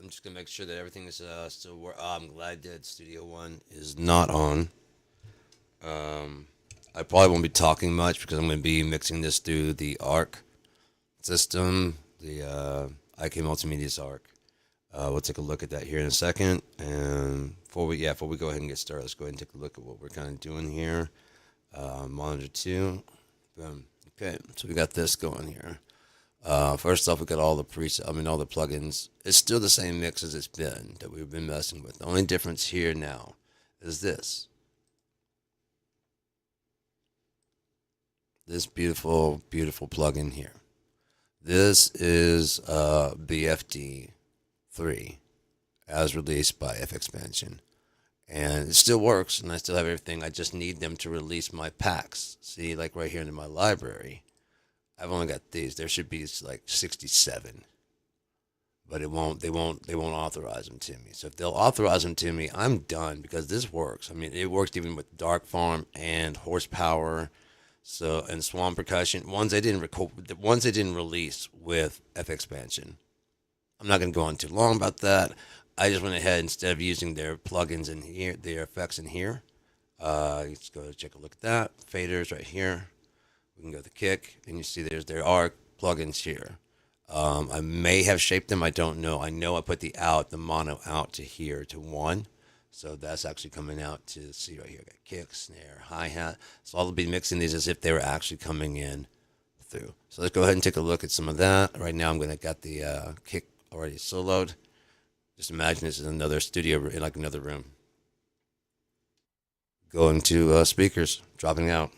I'm just gonna make sure that everything is still work. Oh, I'm glad that Studio One is not on. Um, I probably won't be talking much because I'm gonna be mixing this through the ARC system, the IK Multimedia's ARC. We'll take a look at that here in a second. And before we go ahead and get started, let's go ahead and take a look at what we're kind of doing here. Monitor two, boom. Okay, so we got this going here. First off, we got all the presets. I mean, all the plugins. It's still the same mix as it's been that we've been messing with. The only difference here now is this beautiful, beautiful plugin here. This is BFD 3 as released by FXpansion. And it still works, and I still have everything. I just need them to release my packs. See, like right here in my library, I've only got these. There should be like 67, but it won't. They won't authorize them to me. So if they'll authorize them to me, I'm done because this works. I mean, it works even with Dark Farm and Horsepower. So and Swan Percussion ones they didn't record, the ones they didn't release with FXpansion. I'm not going to go on too long about that. I just went ahead instead of using their plugins in here, their effects in here. Let's go check a look at that. Faders right here. We can go to the kick, and you see there are plugins here. I may have shaped them. I don't know. I know I put the mono out to here to one. So that's actually coming out to see right here. Got kick, snare, hi hat. So I'll be mixing these as if they were actually coming in through. So let's go ahead and take a look at some of that. Right now I'm gonna got the kick already soloed. Just imagine this is another studio, like another room. Going to speakers, dropping out.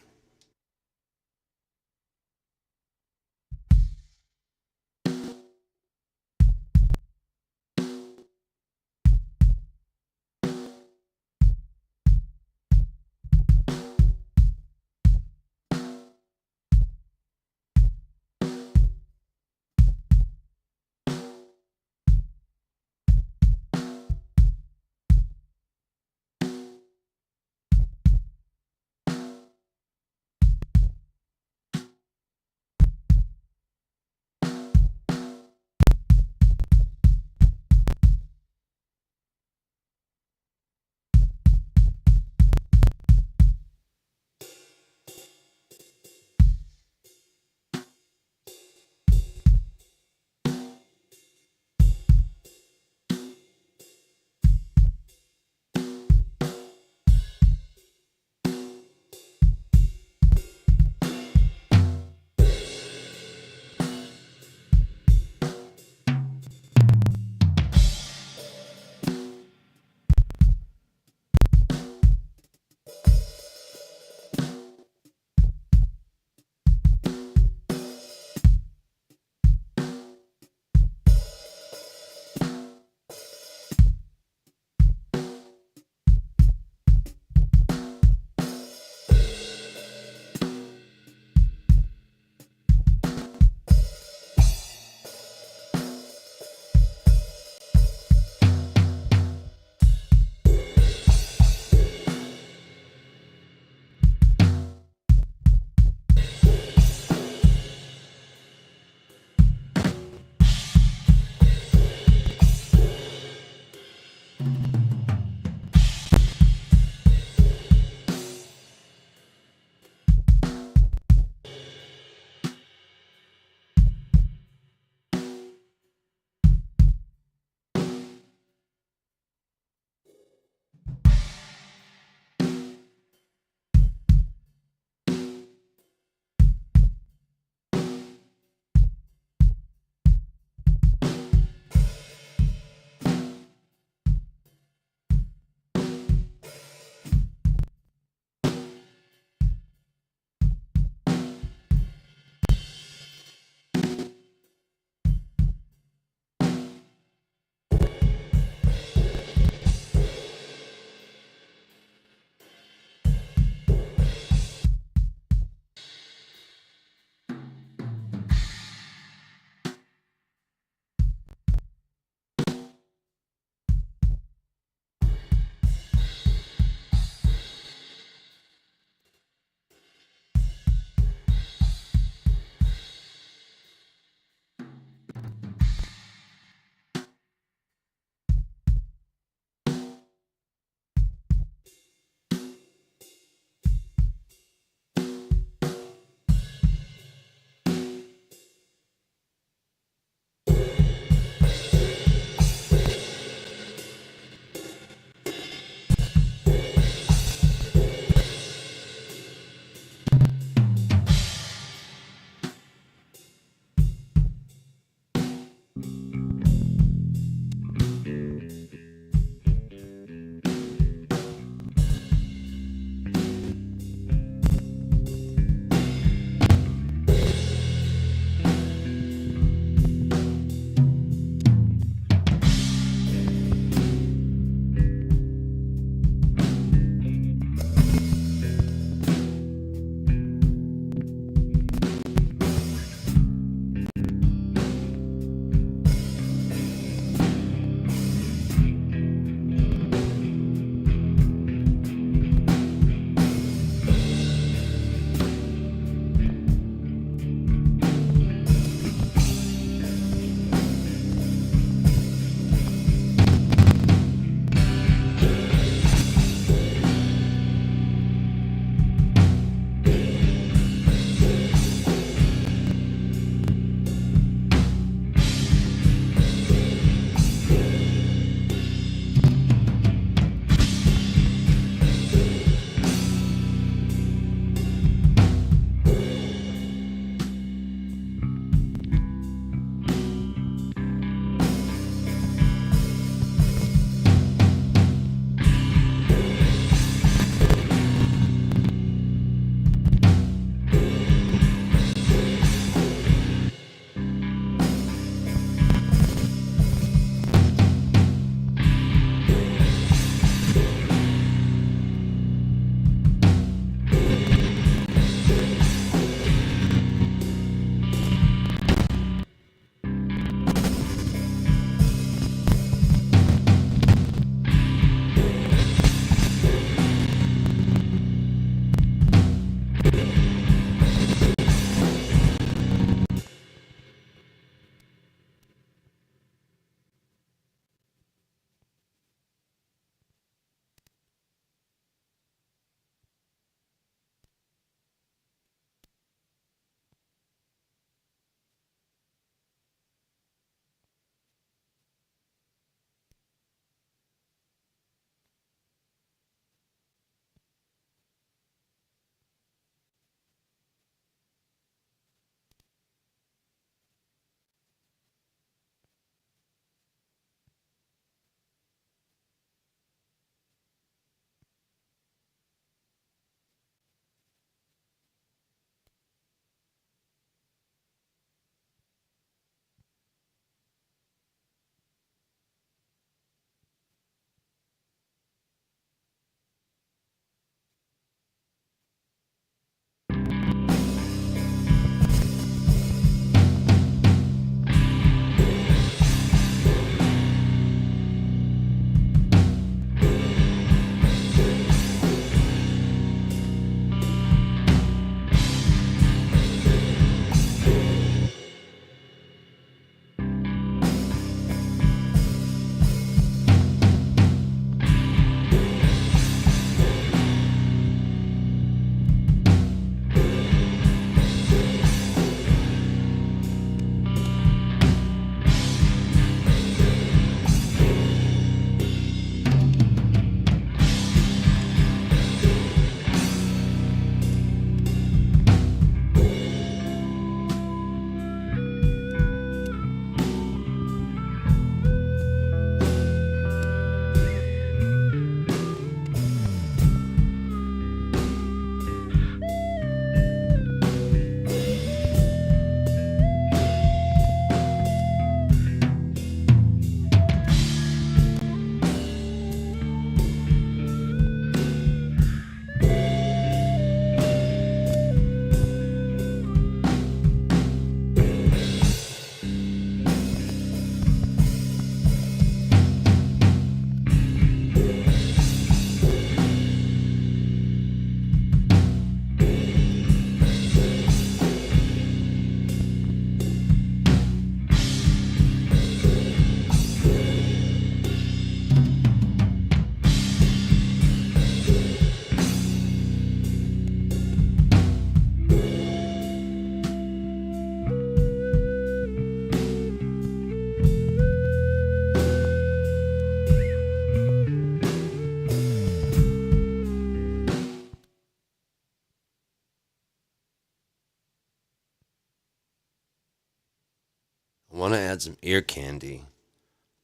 add some ear candy.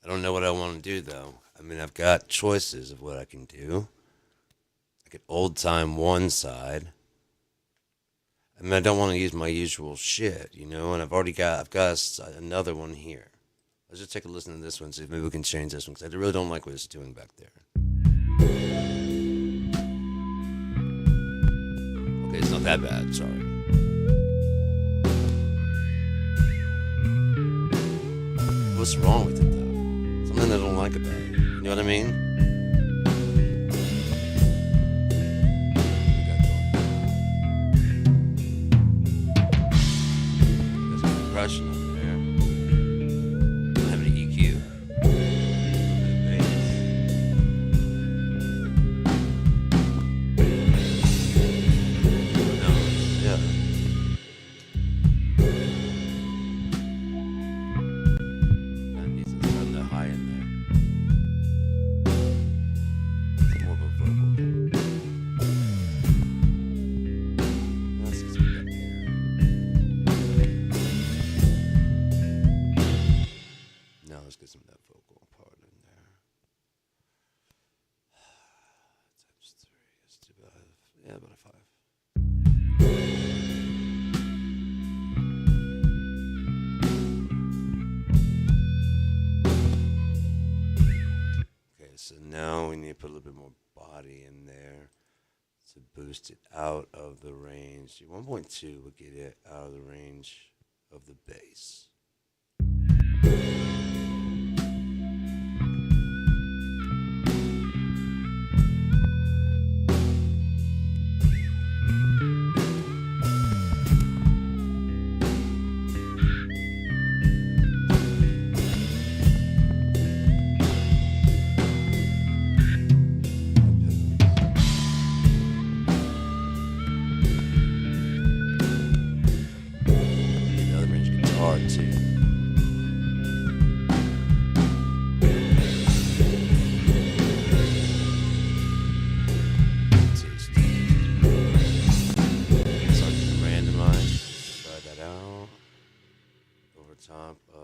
I don't know what I want to do though. I mean, I've got choices of what I can do. I could old time one side. I mean, I don't want to use my usual shit, and I've got another one here. Let's just take a listen to this one, see if maybe we can change this one, because I really don't like what it's doing back there. Okay, it's not that bad, sorry. What's wrong with it, though? Something I don't like about it. You know what I mean? There's some compression up there. Don't have any EQ. Let's get some of that vocal part in there. Times 3. Let's do about a 5. Okay, so now we need to put a little bit more body in there to boost it out of the range. 1.2 would get it out of the range of the bass. Top of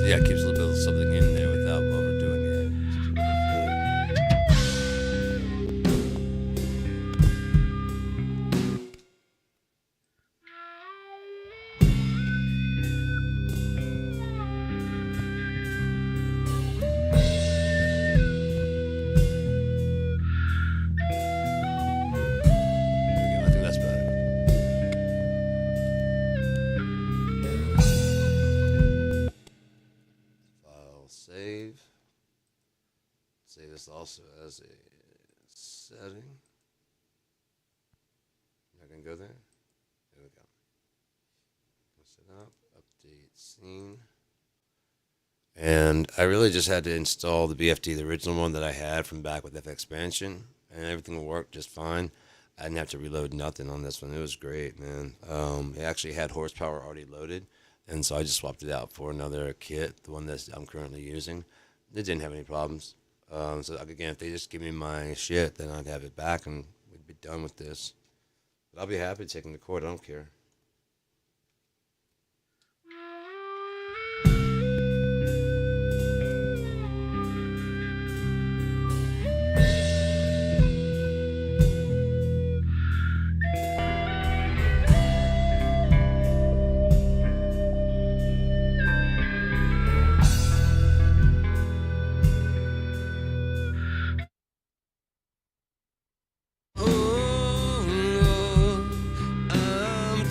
yeah, it keeps a little bit of something in there without overdoing it. There we go. I think that's better. Save. Save this also as a setting. Not gonna go there. There we go. Set up, update scene. And I really just had to install the BFD, the original one that I had from back with FX Expansion, and everything worked just fine. I didn't have to reload nothing on this one. It was great, man. It actually had horsepower already loaded. and so I just swapped it out for another kit, the one that I'm currently using. It didn't have any problems. So like, again, if they just give me my shit, then I'd have it back and we'd be done with this. But I'll be happy taking the cord. I don't care. Oh, I'm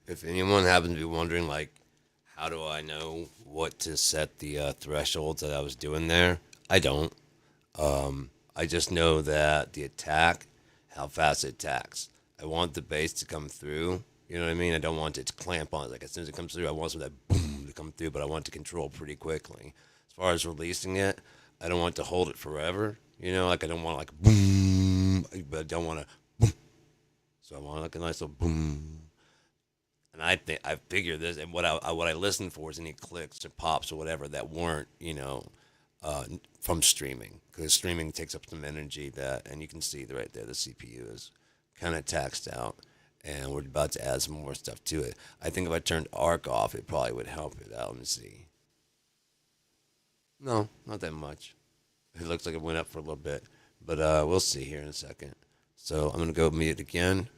If anyone happens to be wondering, like, how do I know what to set the thresholds that I was doing there? I don't. I just know that the attack, how fast it attacks. I want the bass to come through. You know what I mean? I don't want it to clamp on it. Like as soon as it comes through, I want some of that boom to come through, but I want it to control pretty quickly. As far as releasing it, I don't want to hold it forever. You know, like I don't want like boom, but I don't want to boom. So I want like a nice little boom. And I think I figured this, and what I listen for is any clicks or pops or whatever that weren't from streaming, because streaming takes up some energy that, and you can see right there the CPU is kind of taxed out, and we're about to add some more stuff to it. I think if I turned arc off, it probably would help it out. Let me see. No, not that much. It looks like it went up for a little bit, but we'll see here in a second. So I'm gonna go mute again.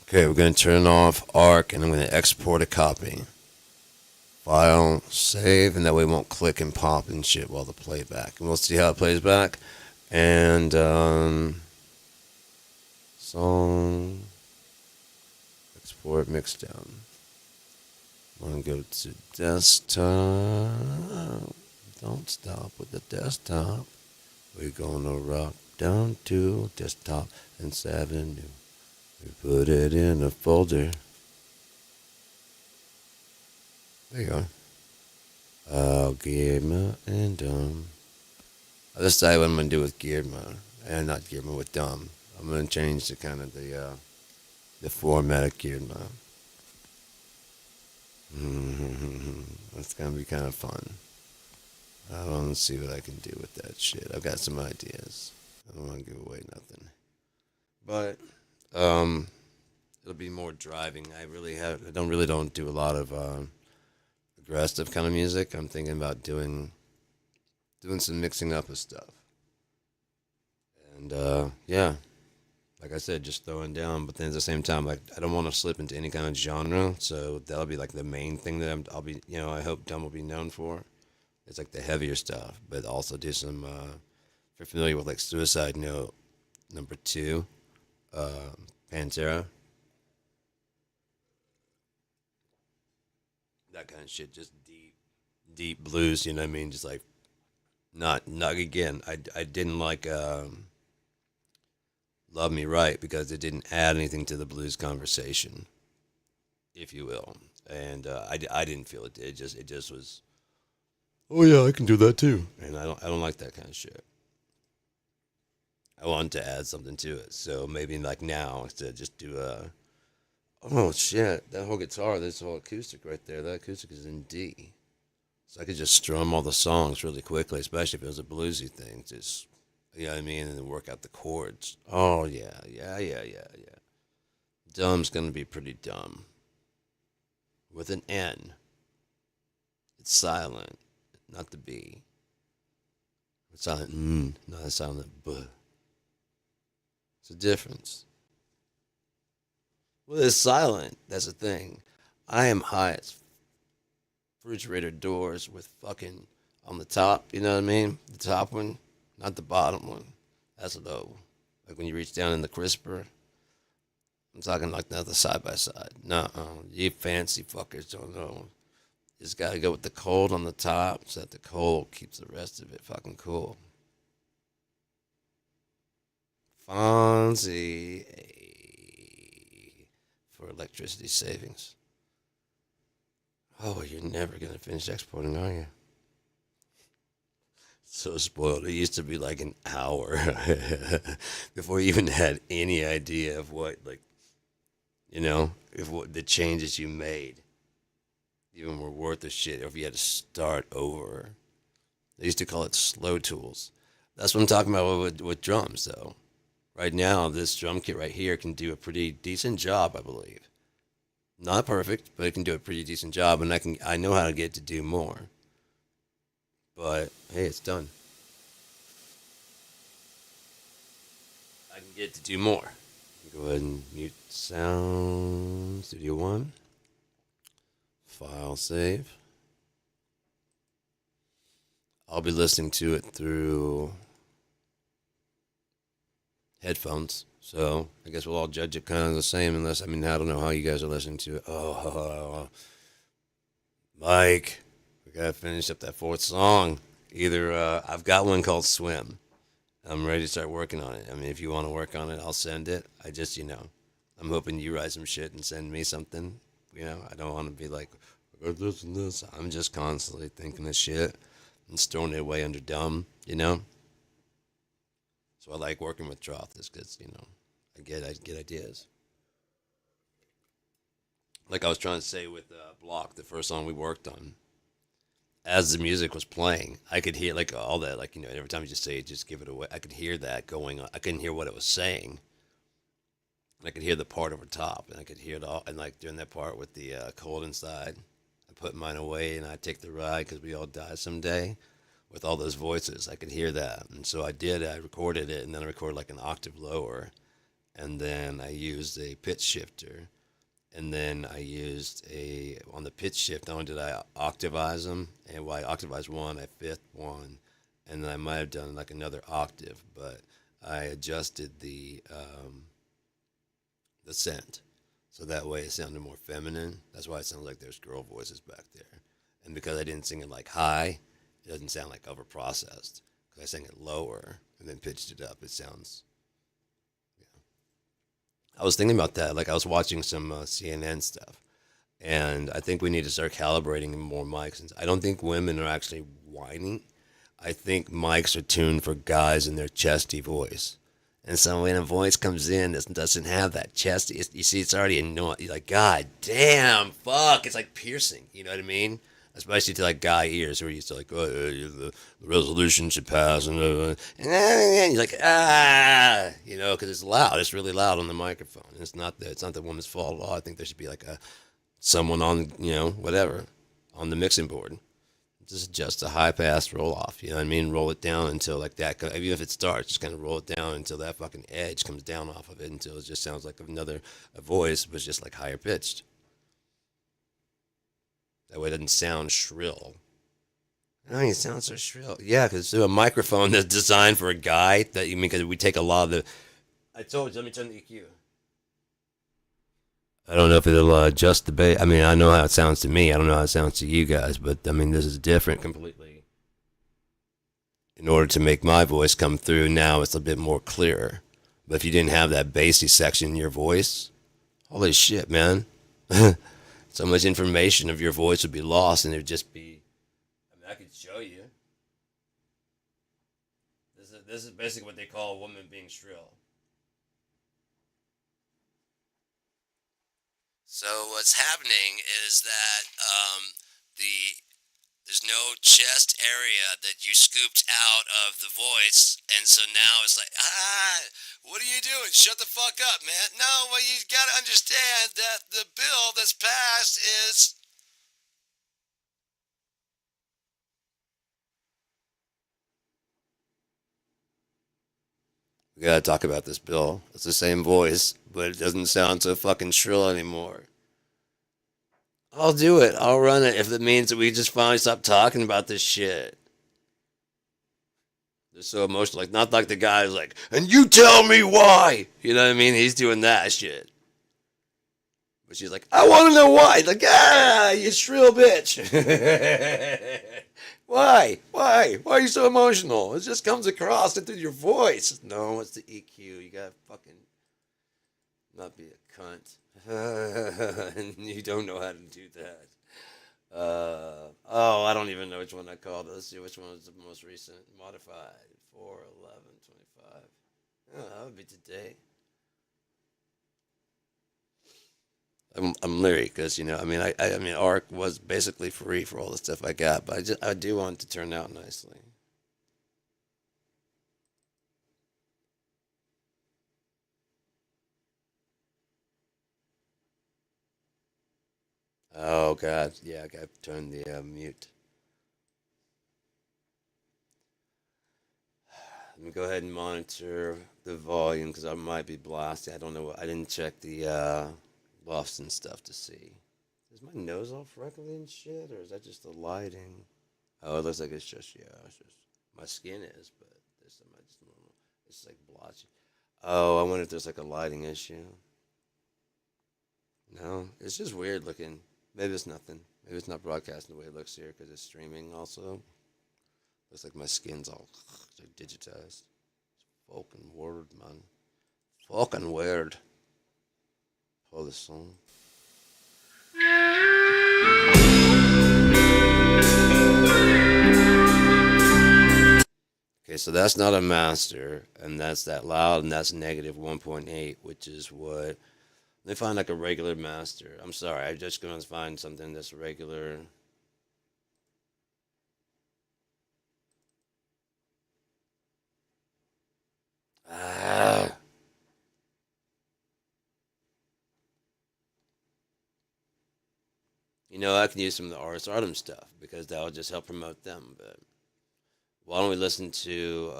Okay, we're going to turn off ARC and I'm going to export a copy. File, save, and that way it won't click and pop and shit while the playback. And we'll see how it plays back. And, song, export, mix down. I'm going to go to desktop. Don't stop with the desktop. We're going to rock down to desktop and 7 new. We put it in a folder. There you go. Gearedmah and I'll decide what I'm gonna do with Gearedmah, and not Gearedmah, with I'm gonna change the kind of the format of Gearedmah. That's gonna be kind of fun. I want to see what I can do with that shit. I've got some ideas. I don't want to give away nothing, but it'll be more driving. I don't do a lot of aggressive kind of music, I'm thinking about doing some mixing up of stuff. And yeah, like I said, just throwing down. But then at the same time, like I don't want to slip into any kind of genre, so that'll be like the main thing that I'll be, I hope Dumb will be known for. It's like the heavier stuff, but also do some. If you're familiar with like Suicide Note number two, uh, Pantera, that kind of shit, just deep blues. You know what I mean? Just like not again. I didn't like Love Me Right because it didn't add anything to the blues conversation, if you will. And I didn't feel it. It just was. Oh yeah, I can do that too. And I don't like that kind of shit. I wanted to add something to it. So maybe like now instead just do a. Oh shit! That whole guitar, this whole acoustic right there. That acoustic is in D. So I could just strum all the songs really quickly, especially if it was a bluesy thing. Just, you know what I mean, and then work out the chords. Oh yeah, yeah. Dumb's gonna be pretty dumb with an N. It's silent, not the B. It's silent, not a silent B. It's a difference. Well, it's silent. That's the thing. I am high as refrigerator doors with fucking on the top. You know what I mean? The top one, not the bottom one. That's low. Like when you reach down in the crisper. I'm talking like not the side by side. No, you fancy fuckers don't know. You just gotta go with the cold on the top so that the cold keeps the rest of it fucking cool. Fonzie for electricity savings. Oh, you're never gonna finish exporting, are you? So spoiled. It used to be like an hour before you even had any idea of what, like, if what the changes you made even were worth a shit, or if you had to start over. They used to call it slow tools. That's what I'm talking about with drums, though. Right now, this drum kit right here can do a pretty decent job, I believe. Not perfect, but it can do a pretty decent job, and I know how to get it to do more. But hey, it's done. I can get it to do more. Go ahead and mute sound. Studio One. File save. I'll be listening to it through headphones. So I guess we'll all judge it kind of the same, unless, I mean, I don't know how you guys are listening to it. Oh, Mike, we gotta finish up that fourth song. Either I've got one called Swim. I'm ready to start working on it. I mean, if you want to work on it, I'll send it. I just, I'm hoping you write some shit and send me something. I don't want to be like, this and this. I'm just constantly thinking of shit and throwing it away under dumb. So I like working with Troth is because, I get ideas. Like I was trying to say with Block, the first song we worked on, as the music was playing, I could hear like all that, like, every time you just say it, just give it away. I could hear that going on. I couldn't hear what it was saying. And I could hear the part over top, and I could hear it all. And like during that part with the cold inside, I put mine away and I take the ride because we all die someday. With all those voices, I could hear that, and so I did. I recorded it, and then I recorded like an octave lower, and then I used a pitch shifter, and then I used on the pitch shift. Not only did I octavize them, and while I octavized one, I fifth one, and then I might have done like another octave, but I adjusted the scent, so that way it sounded more feminine. That's why it sounds like there's girl voices back there, and because I didn't sing it like high, it doesn't sound like overprocessed. Because I sang it lower and then pitched it up, it sounds. I was thinking about that. Like I was watching some CNN stuff, and I think we need to start calibrating more mics. And I don't think women are actually whining. I think mics are tuned for guys in their chesty voice. And so when a voice comes in that doesn't have that chesty, you see, it's already annoying. You're like, God damn, fuck. It's like piercing. You know what I mean? Especially to like guy ears who are used to like, oh, the resolution should pass. And you're like, because it's loud. It's really loud on the microphone. It's not the woman's fault at all. I think there should be like someone on, whatever, on the mixing board. Just adjust the high pass roll off. You know what I mean? Roll it down until like that. Even if it starts, just kind of roll it down until that fucking edge comes down off of it until it just sounds like a voice, but just like higher pitched. That way it doesn't sound shrill. Oh, you sound so shrill. Yeah, because a microphone that's designed for a guy that you mean because we take a lot of the. I told you, let me turn the EQ. I don't know if it'll adjust the bass. I mean, I know how it sounds to me. I don't know how it sounds to you guys, but I mean, this is different completely. In order to make my voice come through now, it's a bit more clearer. But if you didn't have that bassy section in your voice, holy shit, man. So much information of your voice would be lost, and it would just be. I mean, I could show you. This is basically what they call a woman being shrill. So what's happening is that there's no chest area that you scooped out of the voice, and so now it's like, what are you doing? Shut the fuck up, man. No, well, you gotta understand that the bill that's passed is. We gotta talk about this bill. It's the same voice, but it doesn't sound so fucking shrill anymore. I'll do it. I'll run it if it means that we just finally stop talking about this shit. They're so emotional. Like, not like the guy who's like, and you tell me why. You know what I mean? He's doing that shit. But she's like, I want to know why. Like, you shrill bitch. Why? Why? Why are you so emotional? It just comes across through your voice. No, it's the EQ. You gotta fucking not be a cunt. And you don't know how to do that. I don't even know which one I called it. Let's see which one was the most recent. Modified. 4/11/25. Oh, that would be today. I'm leery because, you know, I mean, ARC was basically free for all the stuff I got, but I do want it to turn out nicely. Oh God, yeah, I got to turn the mute. Let me go ahead and monitor the volume because I might be blasting. I don't know. I didn't check the lofts and stuff to see. Is my nose all freckly and shit, or is that just the lighting? Oh, it looks like it's just my skin is, but this am I just normal. It's like blotchy. Oh, I wonder if there's like a lighting issue. No, it's just weird looking. Maybe it's nothing. Maybe it's not broadcasting the way it looks here because it's streaming also. Looks like my skin's all like digitized. It's fucking weird, man. Fucking weird. Pull the song. Okay, so that's not a master, and that's that loud, and that's negative 1.8, which is what. Let me find like a regular master. I'm sorry, I'm just going to find something that's regular. You know, I can use some of the Ars Artem stuff because that'll just help promote them. But why don't we listen to?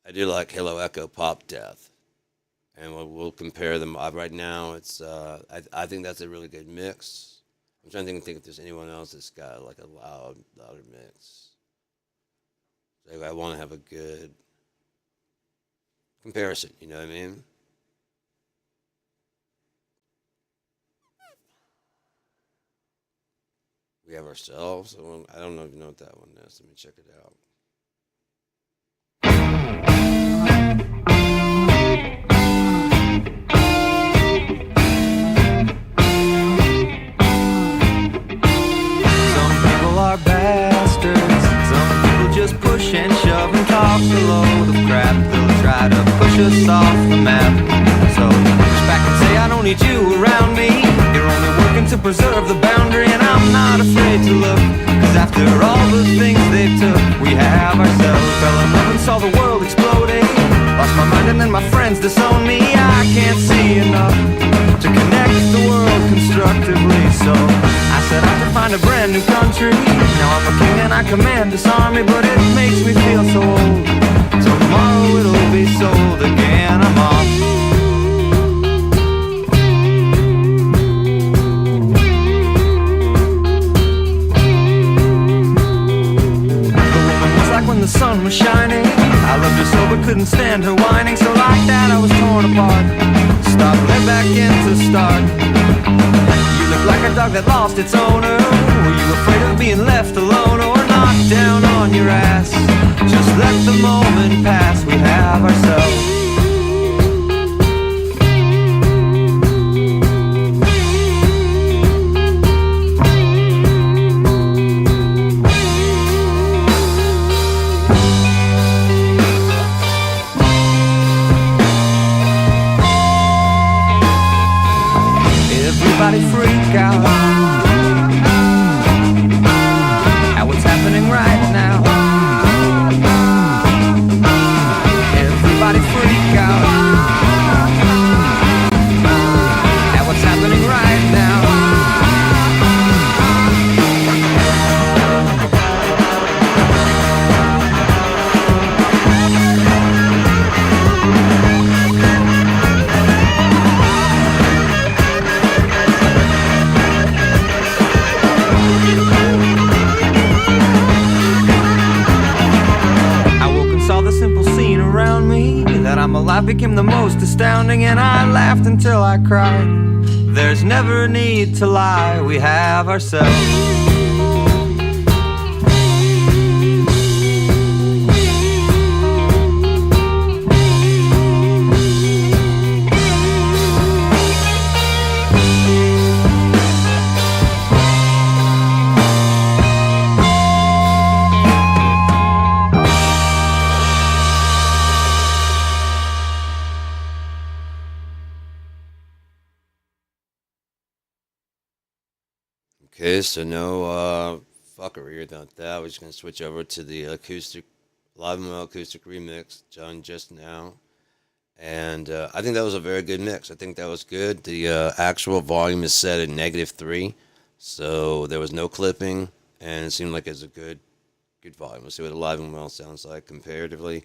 I do like Hello Echo Pop Death, and we'll compare them. Right now, it's I think that's a really good mix. I'm trying to think if there's anyone else that's got like a louder mix. So I want to have a good comparison. You know what I mean? We have ourselves. I don't even know what that one is. Let me check it out. Some people are bastards. Some people just push and shove and talk a load of crap. They'll try to push us off the map. So push back and say, I don't need you around me. You're only working to preserve the boundary, and I'm not afraid to look. Cause after all the things they took, we have ourselves. Fell in love and saw the world exploding. Lost my mind and then my friends disown me. I can't see enough to connect the world constructively. So I set out to find a brand new country. Now I'm a king and I command this army, but it makes me feel so old. Tomorrow it'll be sold again. I'm off. When the sun was shining, I loved her so but couldn't stand her whining. So like that I was torn apart, stopped right back in to start. You look like a dog that lost its owner. Were you afraid of being left alone or knocked down on your ass? Just let the moment pass, we have ourselves. Everybody freak out at what's happening right now. Everybody freak out at what's happening right now. That I'm alive became the most astounding, and I laughed until I cried. There's never a need to lie, we have ourselves. Okay, so no fuckery about that. We're just gonna switch over to the acoustic, live and well acoustic remix done just now, and I think that was a very good mix. I think that was good. The actual volume is set at -3, so there was no clipping, and it seemed like it's a good volume. Let's see what a live and well sounds like comparatively.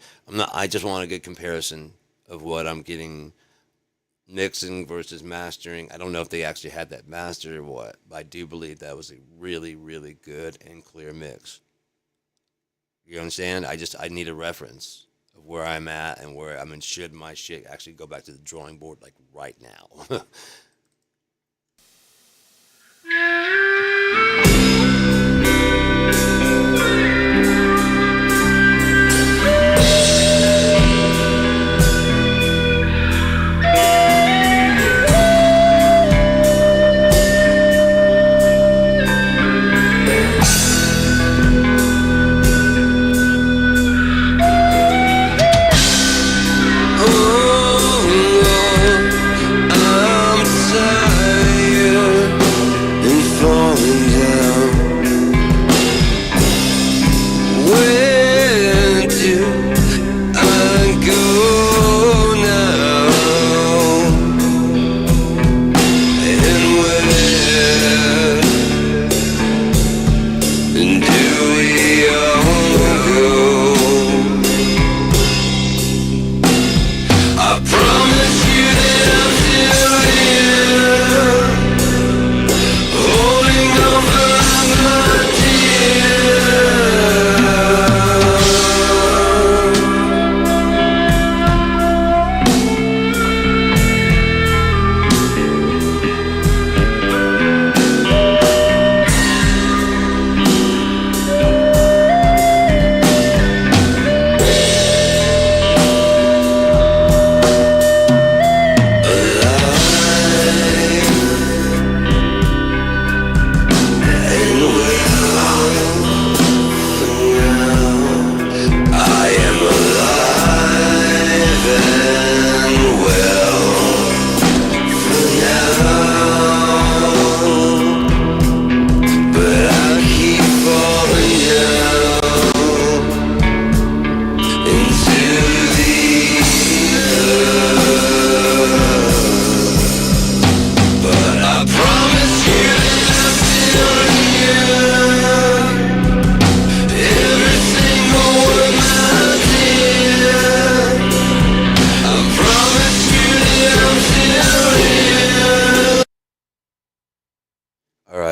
I just want a good comparison of what I'm getting. Mixing versus mastering. I don't know if they actually had that mastered or what, but I do believe that was a really, really good and clear mix. You understand? I need a reference of where I'm at and where I mean, should my shit actually go back to the drawing board like right now?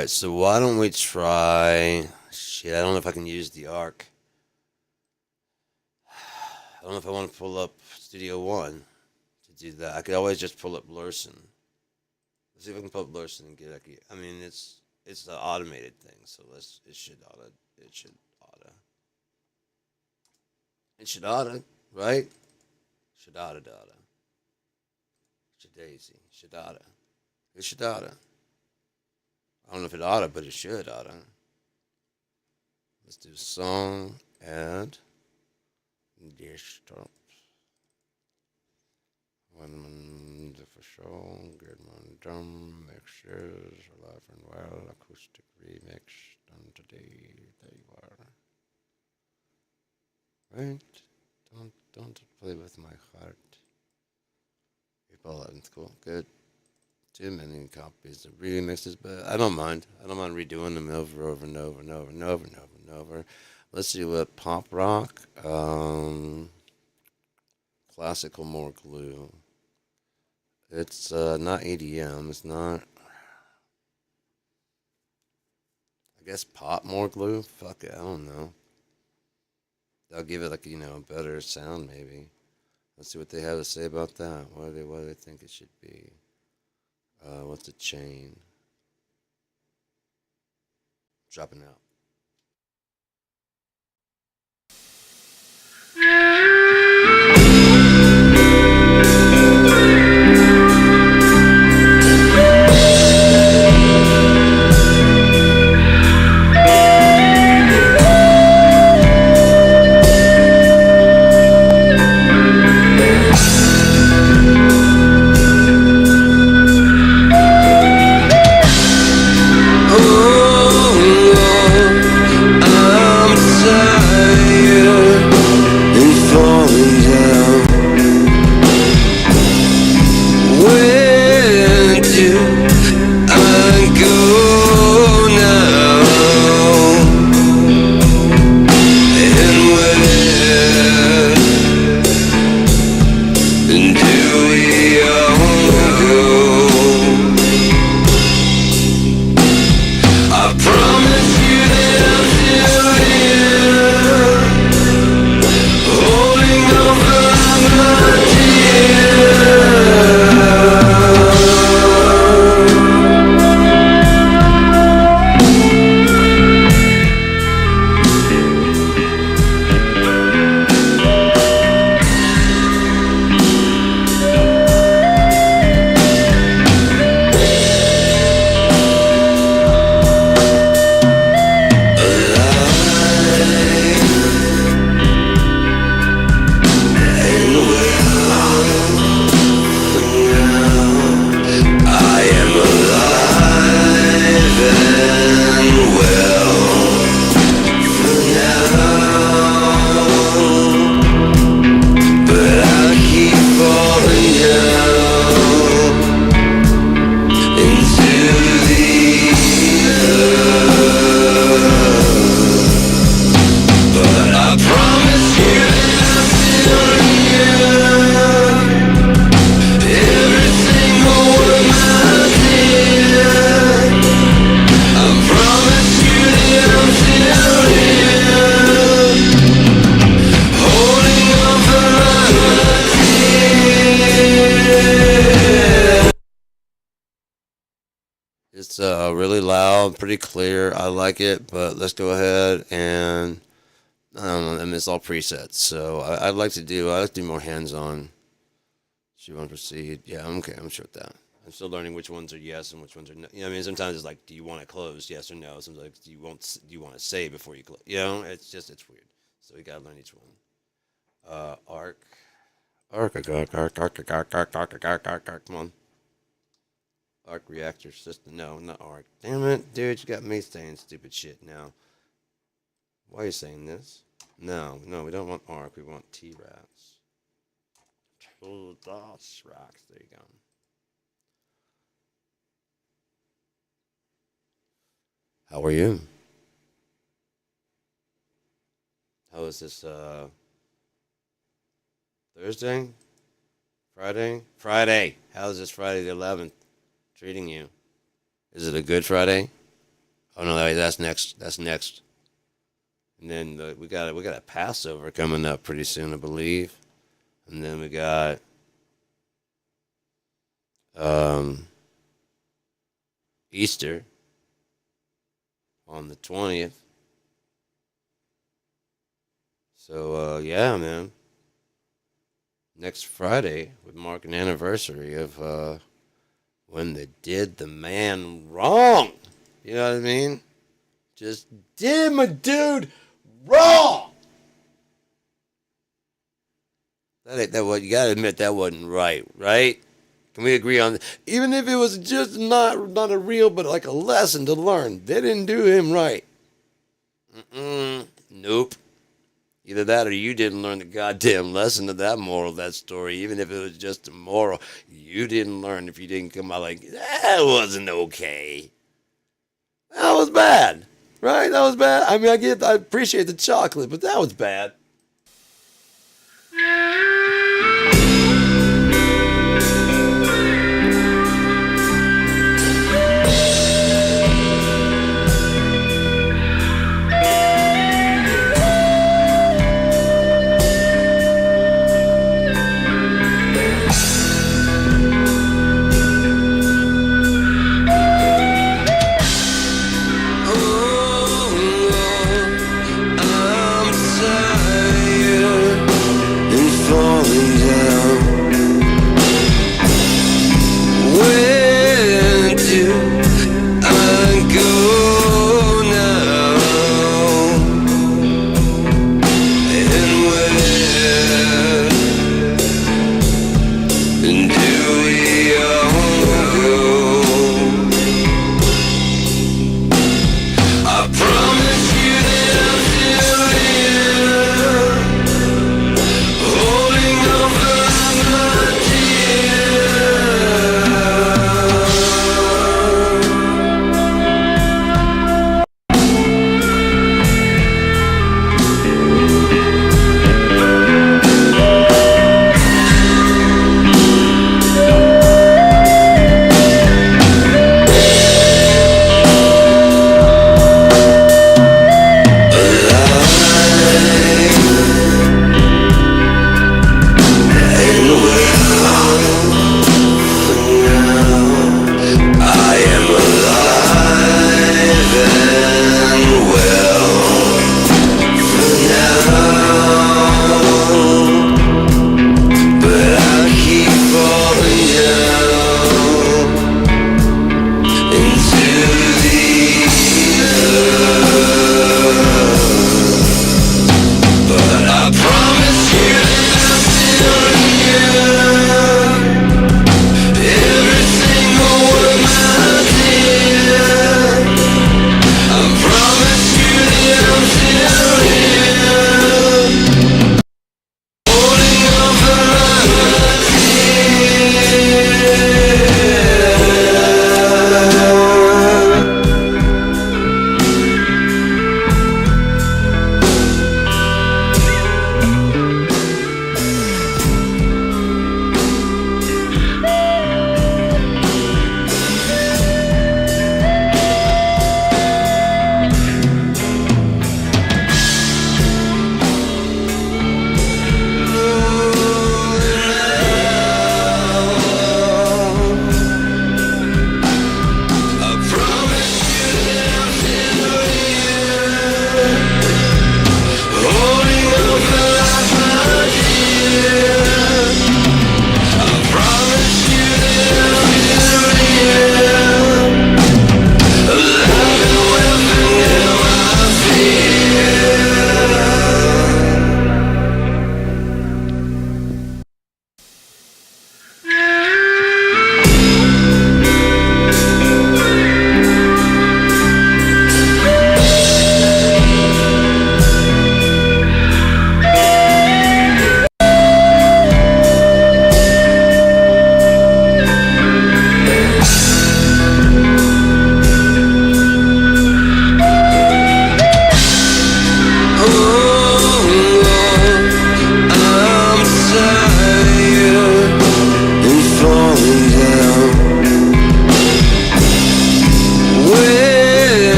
right, so why don't we try? Shit, I don't know if I can use the arc. I don't know if I want to pull up Studio One to do that. I could always just pull up Lursen. Let's see if I can pull up Lursen and get. I mean, it's the automated thing, so let's. It should auto. It should auto, right? Should auto data. Should daisy. Should auto. It should auto. I don't know if it auto, but it should auto. Let's do song add desktop. One for show, Gearedmah drum mixes, alive and well, acoustic remix done today. There you are. Right? Don't play with my heart. People, that's cool. Good. Too many copies of remixes, but I don't mind. I don't mind redoing them over and over and over and over and over and over. Let's see what pop rock, classical more glue. It's not EDM. It's not. I guess pop more glue. Fuck it. I don't know. They'll give it like a better sound maybe. Let's see what they have to say about that. What do they think it should be? What's a chain? Dropping out. It's really loud, pretty clear. I like it, but let's go ahead and I don't know. I mean, it's all presets, so I'd like to do. I like to do more hands-on. So you want to proceed? Yeah, I'm okay. I'm sure with that. I'm still learning which ones are yes and which ones are no. I mean, sometimes it's like, do you want to close? Yes or no. Sometimes like, do you want to say before you close? It's weird. So we gotta learn each one. Arc, arc. Come on. Arc reactor system. No, not arc. Damn it, dude! You got me saying stupid shit now. Why are you saying this? No, we don't want arc. We want T-Rats. Rocks. There you go. How are you? How is this Thursday? Friday? Friday. How is this Friday the 11th treating you? Is it a good Friday? Oh no, that's next. That's next. And then we got a Passover coming up pretty soon, I believe. And then we got Easter on the 20th. So yeah, man. Next Friday would mark an anniversary of when they did the man wrong. You know what I mean? Just did my dude wrong. That ain't that what you gotta admit that wasn't right, right? Can we agree on that? Even if it was just not a real but like a lesson to learn, they didn't do him right. Nope. Either that or you didn't learn the goddamn lesson of that moral of that story, even if it was just a moral. You didn't learn if you didn't come out like, that wasn't okay. That was bad. Right? That was bad. I mean, I appreciate the chocolate, but that was bad. I'm sorry.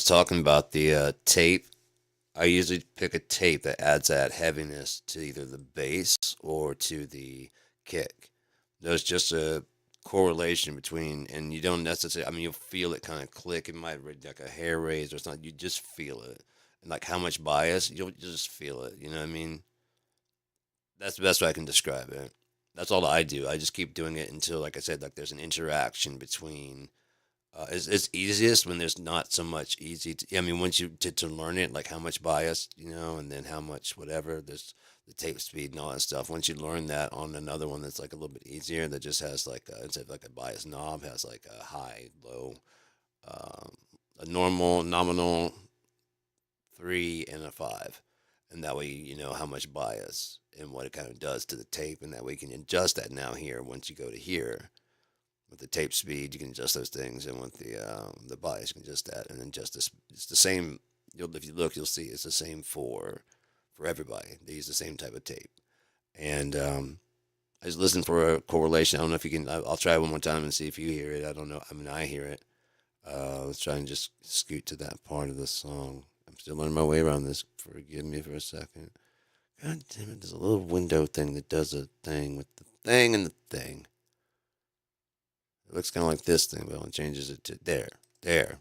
was talking about the tape, I usually pick a tape that adds that heaviness to either the bass or to the kick. There's just a correlation between, and you don't necessarily, I mean, you'll feel it kind of click. It might be like a hair raise or something. You just feel it. And like how much bias, you'll just feel it. You know what I mean? That's the best way I can describe it. That's all I do. I just keep doing it until, like I said, like there's an interaction between. It's easiest when there's not so much easy. I mean, once you to learn it, like how much bias, and then how much whatever. There's the tape speed and all that stuff. Once you learn that on another one that's like a little bit easier, that just has like instead of like a bias knob, has like a high, low, um, a normal, nominal, three, and a five, and that way you know how much bias and what it kind of does to the tape, and that way you can adjust that now here once you go to here with the tape speed, you can adjust those things, and with the bias, you can adjust that, and then just this. It's the same. If you look, you'll see it's the same for everybody. They use the same type of tape, and I just listen for a correlation. I don't know if you can. I'll try it one more time and see if you hear it. I don't know. I mean, I hear it. Let's try and just scoot to that part of the song. I'm still learning my way around this. Forgive me for a second. God damn it! There's a little window thing that does a thing with the thing and the thing. It looks kind of like this thing, but it changes it to there. There.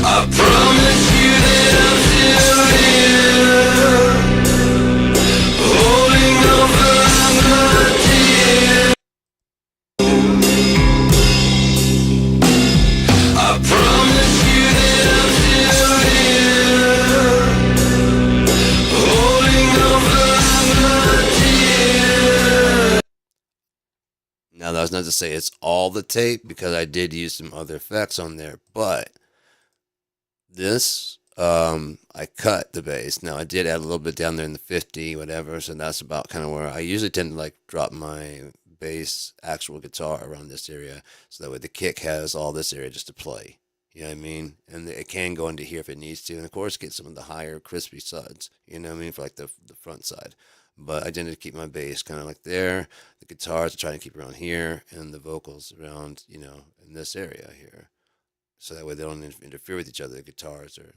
I promise you that I'm still here, holding on forever to you. I promise you that I'm still here, holding on forever to you. Now, that's not to say it's all the tape, because I did use some other effects on there, but this, I cut the bass. Now, I did add a little bit down there in the 50, whatever, so that's about kind of where I usually tend to like drop my bass actual guitar around this area, so that way the kick has all this area just to play. You know what I mean? And it can go into here if it needs to, and of course get some of the higher crispy suds, you know what I mean, for like the front side. But I tend to keep my bass kind of like there, the guitars I try to keep around here, and the vocals around, in this area here. So that way they don't interfere with each other. The guitars are,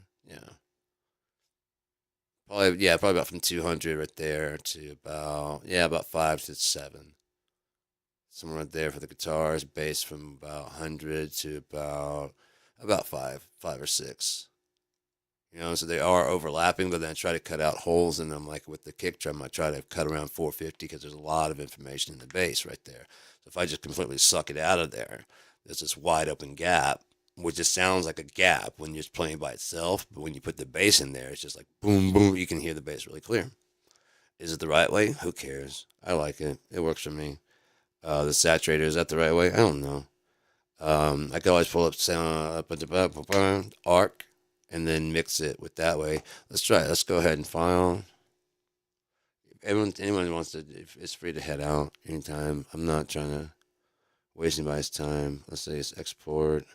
probably about from 200 right there to about 5 to 7, somewhere right there for the guitars. Bass from about 100 to about 5 or 6. So they are overlapping, but then I try to cut out holes in them. Like with the kick drum, I try to cut around 450, because there's a lot of information in the bass right there. So if I just completely suck it out of there, there's this wide open gap, which just sounds like a gap when you're just playing by itself. But when you put the bass in there, it's just like boom, boom. You can hear the bass really clear. Is it the right way? Who cares? I like it. It works for me. The saturator, is that the right way? I don't know. I can always pull up sound arc and then mix it with that way. Let's try it. Let's go ahead and file. Anyone wants to, it's free to head out anytime. I'm not trying to waste anybody's time. Let's say it's export.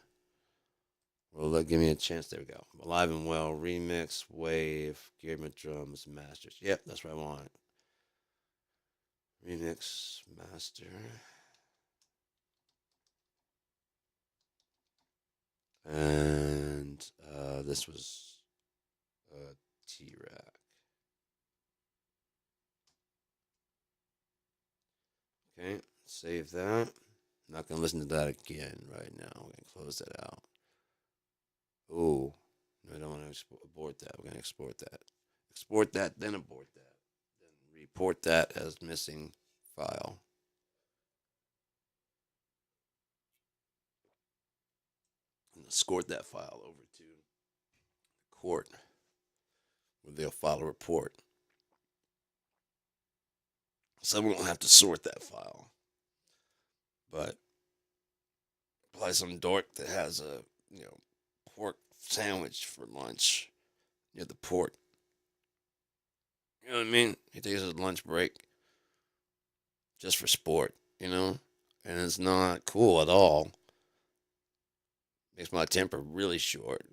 Well, give me a chance. There we go. Alive and Well, remix, wave, Gearedmah drums, masters. Yep, that's what I want. Remix, master. And this was T-Rack. Okay, save that. I'm not going to listen to that again right now. We're going to close that out. Oh, no, I don't want to abort that. We're going to export that. Export that, then abort that. Then report that as missing file. And escort that file over to court, where they'll file a report. So we won't have to sort that file. But probably some dork that has a, pork sandwich for lunch near the port. You know what I mean? He takes his lunch break just for sport, and it's not cool at all. Makes my temper really short,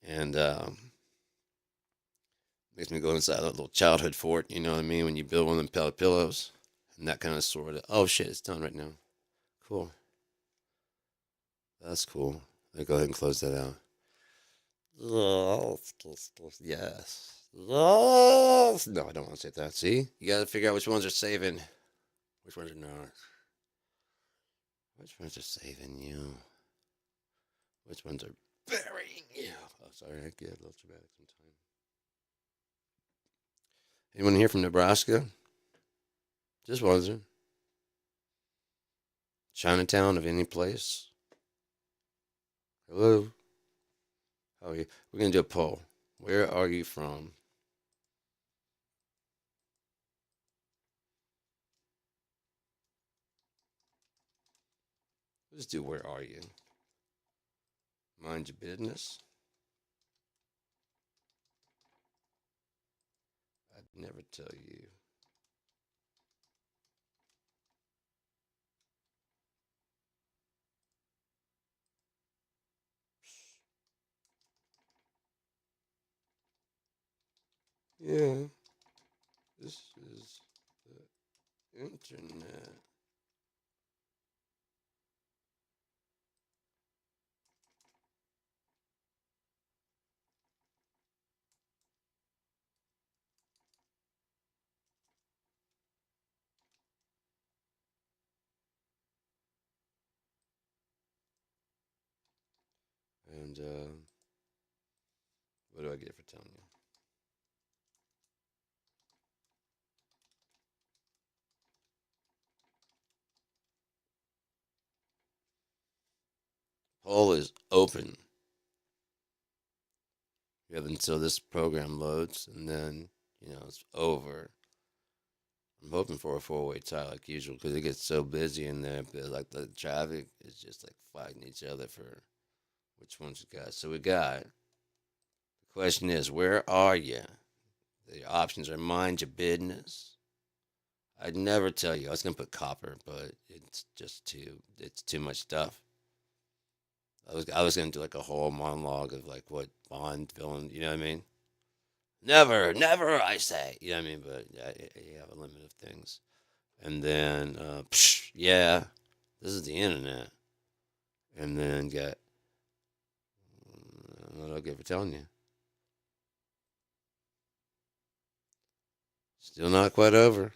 and makes me go inside a little childhood fort, you know what I mean? When you build one of them pellet pillows, and that kind of sort of, oh shit, it's done right now. Cool. That's cool. I'll go ahead and close that out. Yes. No, I don't want to say that. See? You got to figure out which ones are saving, which ones are not. Which ones are saving you? Which ones are burying you? Oh, sorry, I get a little dramatic sometimes. Anyone here from Nebraska? Just wondering. Chinatown of any place? Hello? How are you? We're going to do a poll. Where are you from? Let's do where are you? Mind your business. I'd never tell you. Yeah, this is the internet. And what do I get for telling you? Poll is open. You have until this program loads, and then it's over. I'm hoping for a four-way tie like usual because it gets so busy in there. But like the traffic is just like fighting each other for which ones you got. So we got. The question is, where are you? The options are mind your business. I'd never tell you. I was gonna put copper, but it's too much stuff. I was gonna do like a whole monologue of like what Bond villain, you know what I mean? Never, never, I say, you know what I mean? But yeah, you have a limit of things. And then, yeah, this is the internet. And then get what I'll get for telling you. Still not quite over.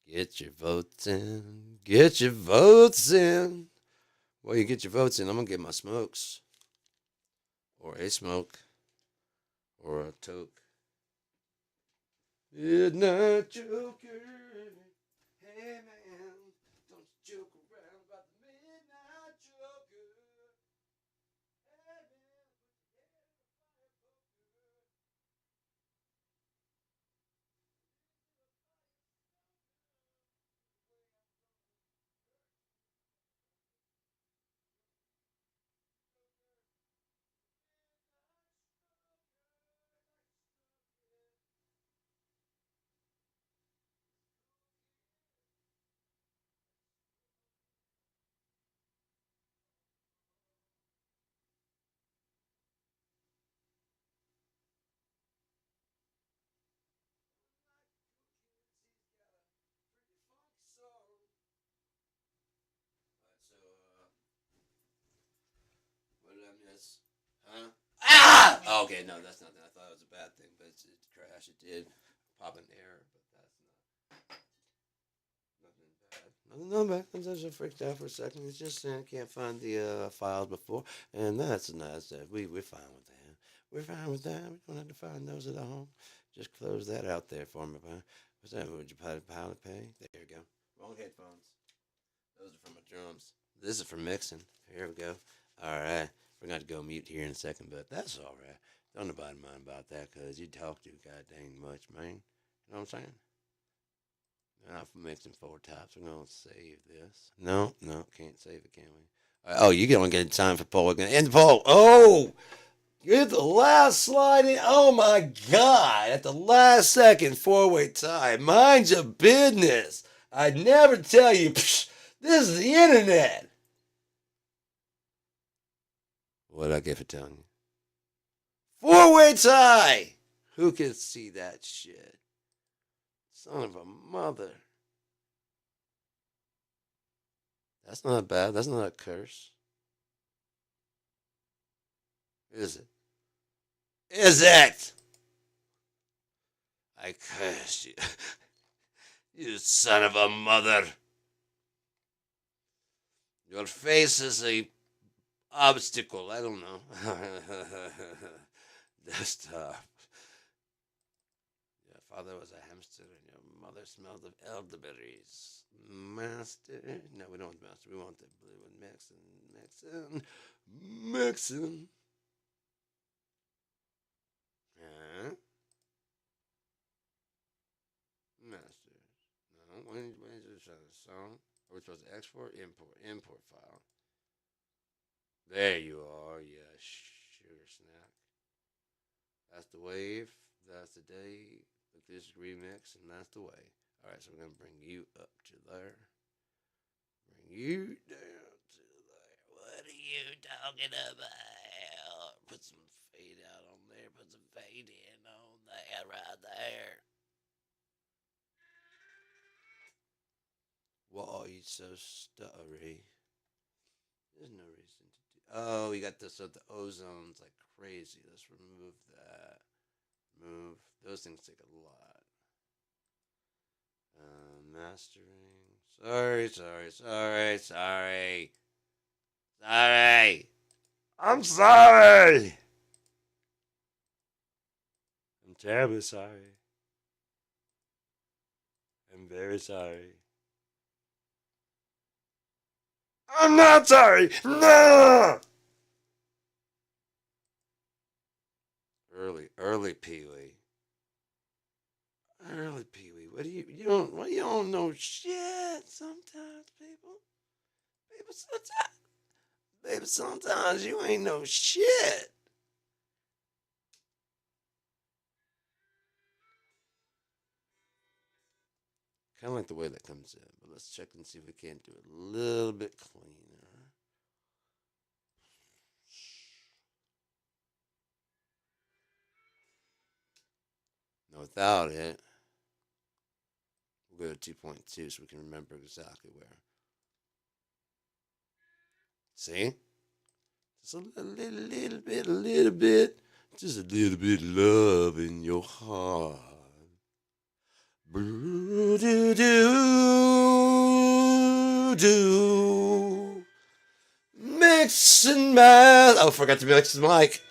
Get your votes in. Get your votes in. Well, you get your votes in. I'm gonna get my smokes, or a smoke, or a toke. Midnight Joker. Hey man, don't you joke around about the Midnight Joker. Hey man, so, what did I miss? Huh? Ah! Oh, okay, no, that's nothing. I thought it was a bad thing, but it crashed. It did pop an error, but that's nothing bad. Nothing bad. I just freaked out for a second. It's just I can't find the files before, and that's nice. We're fine with that. We're fine with that. We don't have to find those at home. Just close that out there for me, man. What's that? Would you pilot pay? There you go. Wrong headphones. Those are for my drums. This is for mixing. Here we go. All right. We're going to go mute here in a second, but that's all right. Don't nobody mind about that because you talk too goddamn much, man. You know what I'm saying? Not for mixing four tops. We're going to save this. No, no, can't save it, can we? Oh, you don't get time for poll. We're going to end the poll. Oh, you're the last slide in. Oh, my God. At the last second, four-way tie. Mind your business. I'd never tell you. Psh, this is the internet. What did I get for telling you? Four-way tie. Who can see that shit? Son of a mother. That's not bad. That's not a curse. Is it? Is it? I curse you. You son of a mother. Your face is a obstacle. I don't know. Just, your father was a hamster and your mother smelled of elderberries. Master? No, we don't want master. We want the blue one. Mixin. Mixin. Huh? Master. No, when is this a song? Are we supposed to export? Import. Import file. There you are, you sugar snack. That's the wave. That's the day. Look, this remix, and that's the way. All right, so we're gonna bring you up to there. Bring you down to there. What are you talking about? Put some fade out on there. Put some fade in on there, right there. Why are you so stuttery? There's no reason to do. Oh, you got this. So the ozone's like crazy. Let's remove that. Move. Those things take a lot. Mastering. Sorry. I'm sorry. I'm terribly sorry. I'm very sorry. I'm not sorry. No. Early Pee Wee. Early Pee Wee. What do you don't? What you don't know shit? Sometimes people sometimes, baby, sometimes you ain't no shit. Kind of like the way that comes in, but let's check and see if we can't do it a little bit cleaner. Now, without it, we'll go to 2.2 so we can remember exactly where. See? Just a little bit, just a little bit of love in your heart. Do do do. Mix and match. Oh, forgot to mix the mic.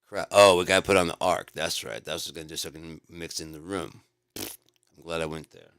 Crap. Oh, we got to put on the arc. That's right. That's what I was going to do so I can mix in the room. I'm glad I went there.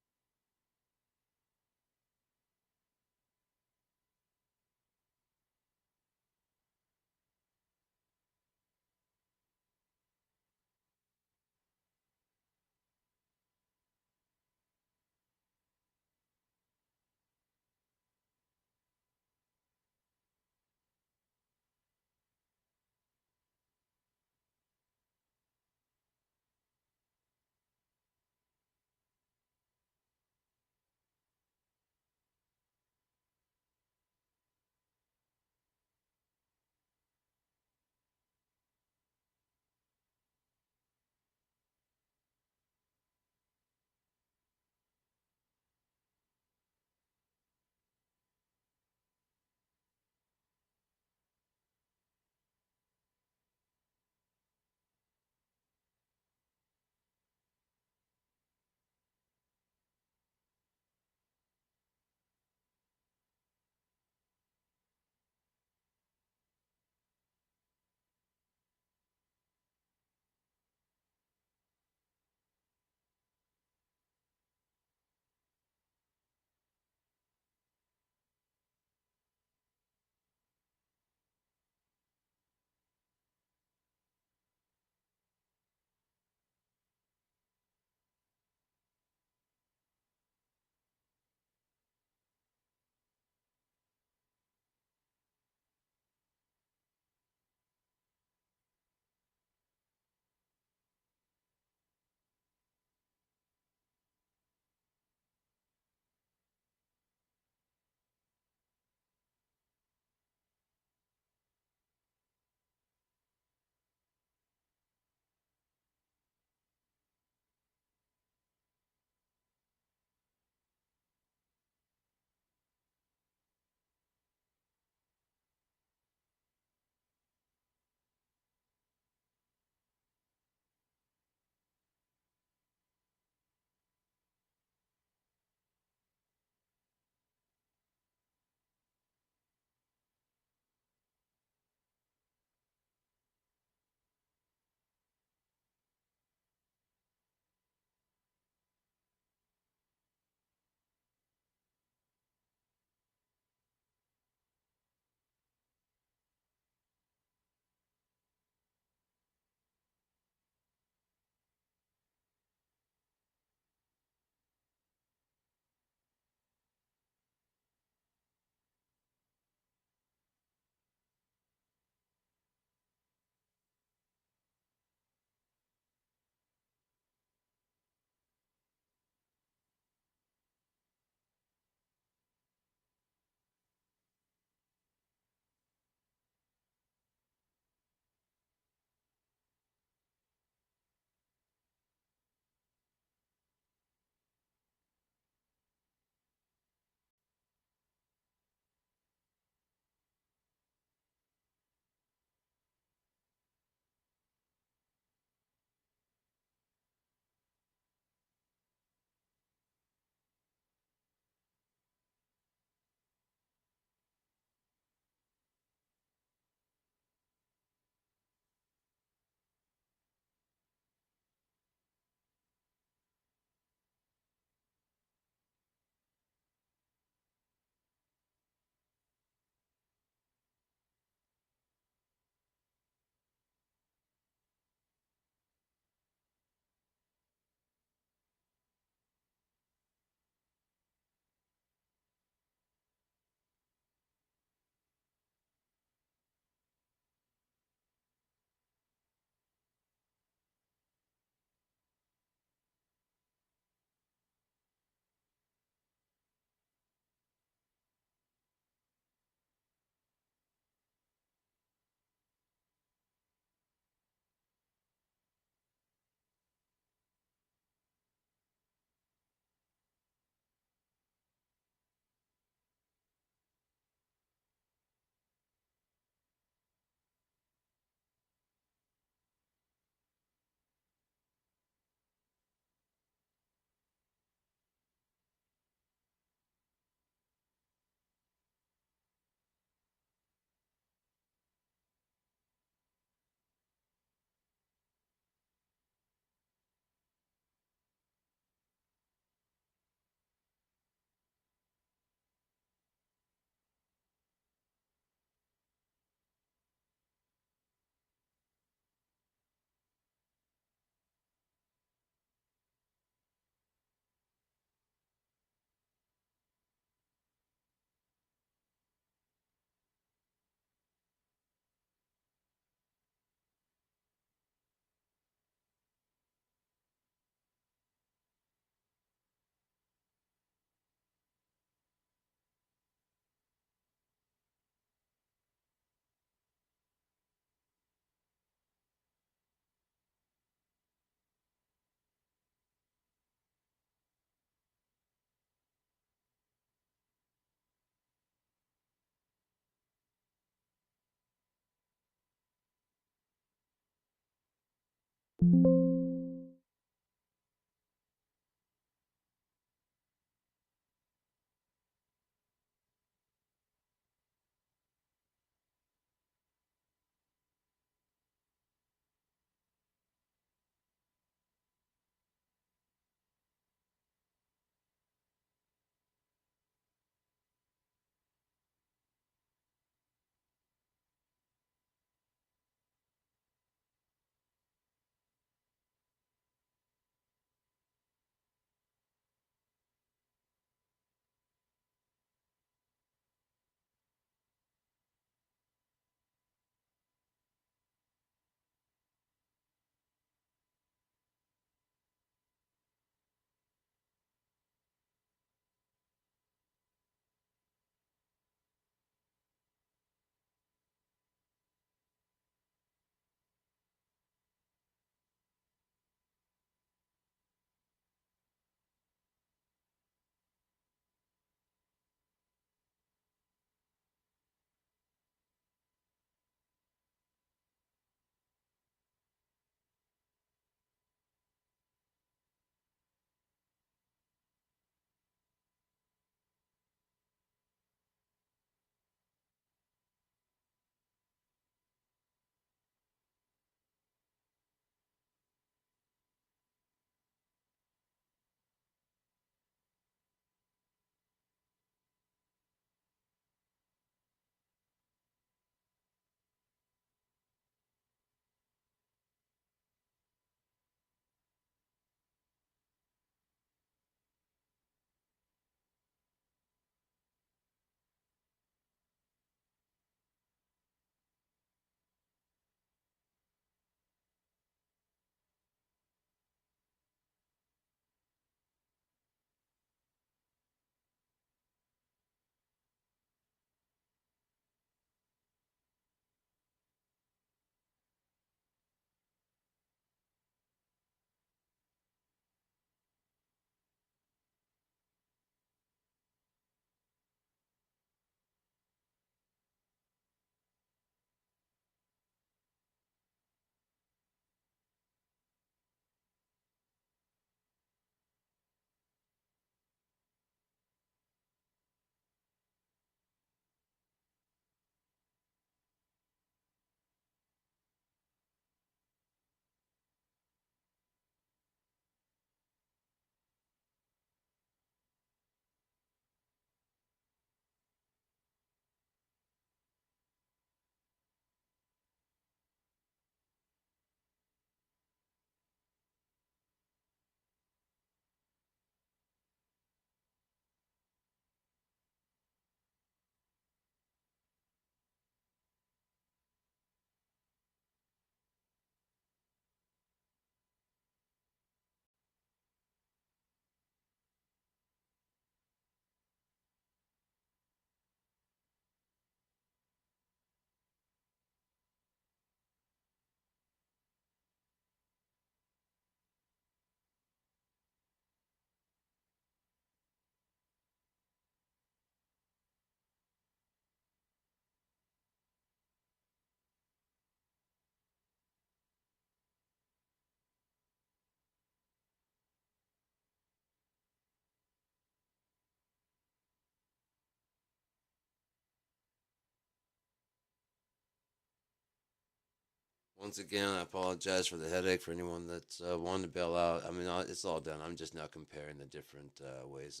Once again, I apologize for the headache for anyone that's wanting to bail out. I mean, it's all done. I'm just now comparing the different ways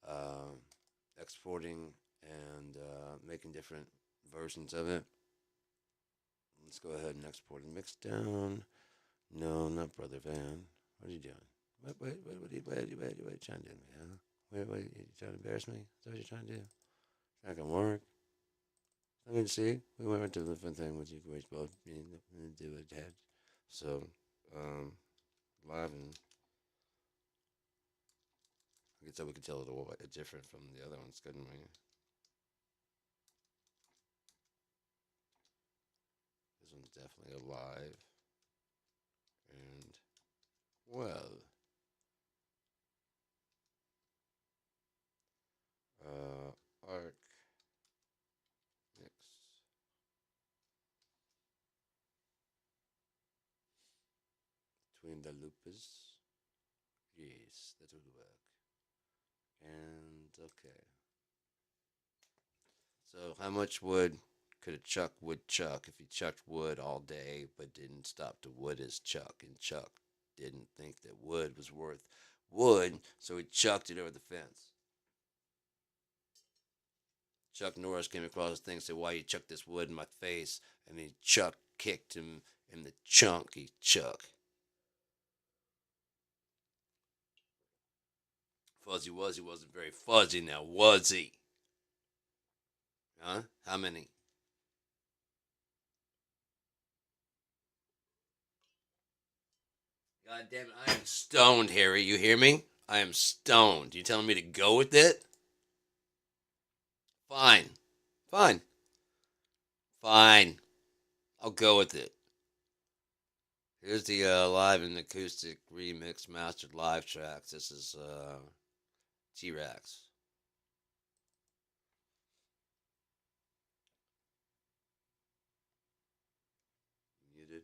of exporting and making different versions of it. Let's go ahead and export and mix down. No, not Brother Van. What are you doing? What are you trying to do, man? Wait, you trying to embarrass me? Is that what you're trying to do? It's not gonna work. I mean, see, we went to a different thing with you guys both being do it had. So, um, live and I guess we could tell it all different from the other ones, couldn't we? This one's definitely alive and well. Arc mix. between the loopers. Yes, that would work. And okay. So how much wood could a chuck woodchuck if he chucked wood all day but didn't stop to wood his chuck? And Chuck didn't think that wood was worth wood, so he chucked it over the fence. Chuck Norris came across the thing and said, "Why you chuck this wood in my face?" And then Chuck kicked him in the chunky chuck. Fuzzy Wuzzy wasn't very fuzzy now, was he? Huh? How many? God damn it, I am stoned, Harry. You hear me? I am stoned. You telling me to go with it? Fine. Fine. Fine. I'll go with it. Here's the live and acoustic remix mastered live tracks. This is T-Rex. Muted.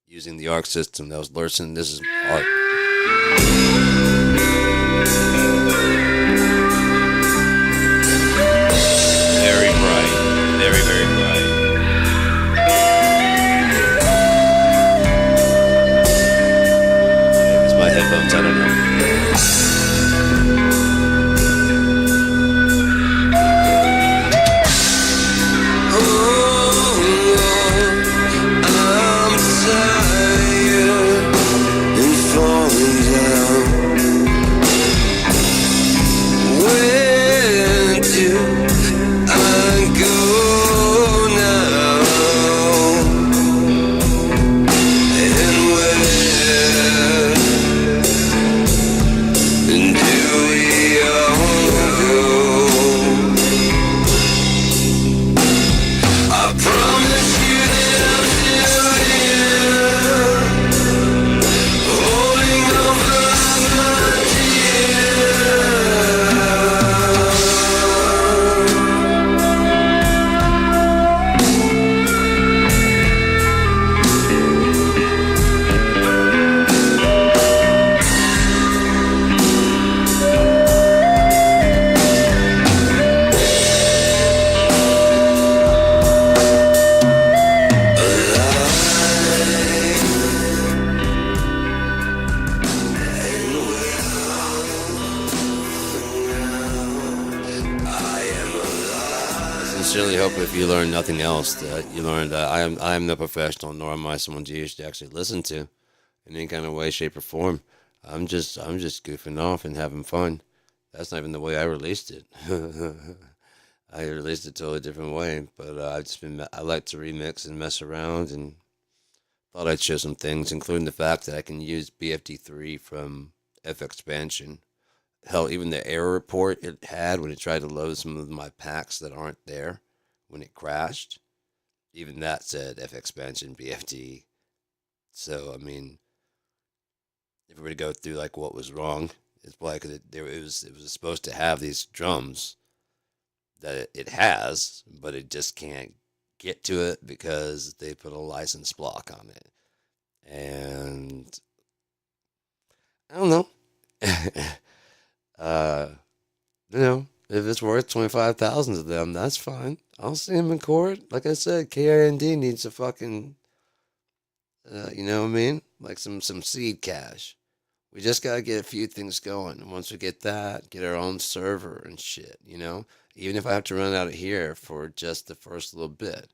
Using the ARC system. That was Larson. This is ARC. Very bright. Very, very bright. Maybe it's my headphones. I don't know. Sincerely hope if you learn nothing else that you learned that I am no professional, nor am I someone you should actually listen to in any kind of way, shape, or form. I'm just goofing off and having fun. That's not even the way I released it. I released it a totally different way, but I like to remix and mess around, and thought I'd show some things, including the fact that I can use BFD3 from FXpansion. Hell, even the error report it had when it tried to load some of my packs that aren't there when it crashed, even that said FXpansion BFD. So, I mean, if we were to go through like what was wrong, it's like it was supposed to have these drums that it has, but it just can't get to it because they put a license block on it. And I don't know. uh, if it's worth 25,000 to them, that's fine. I'll see them in court. Like I said, KIND needs a fucking, you know what I mean? Like some seed cash. We just gotta get a few things going. And once we get that, get our own server and shit, you know? Even if I have to run out of here for just the first little bit.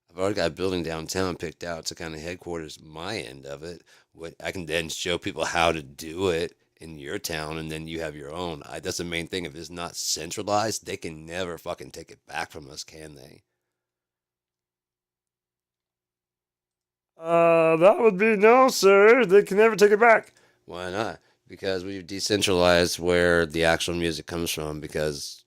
I've already got a building downtown picked out to kind of headquarters my end of it. What I can then show people how to do it in your town, and then you have your own. That's the main thing. If it's not centralized, they can never fucking take it back from us, can they? That would be no, sir. They can never take it back. Why not? Because we've decentralized where the actual music comes from. Because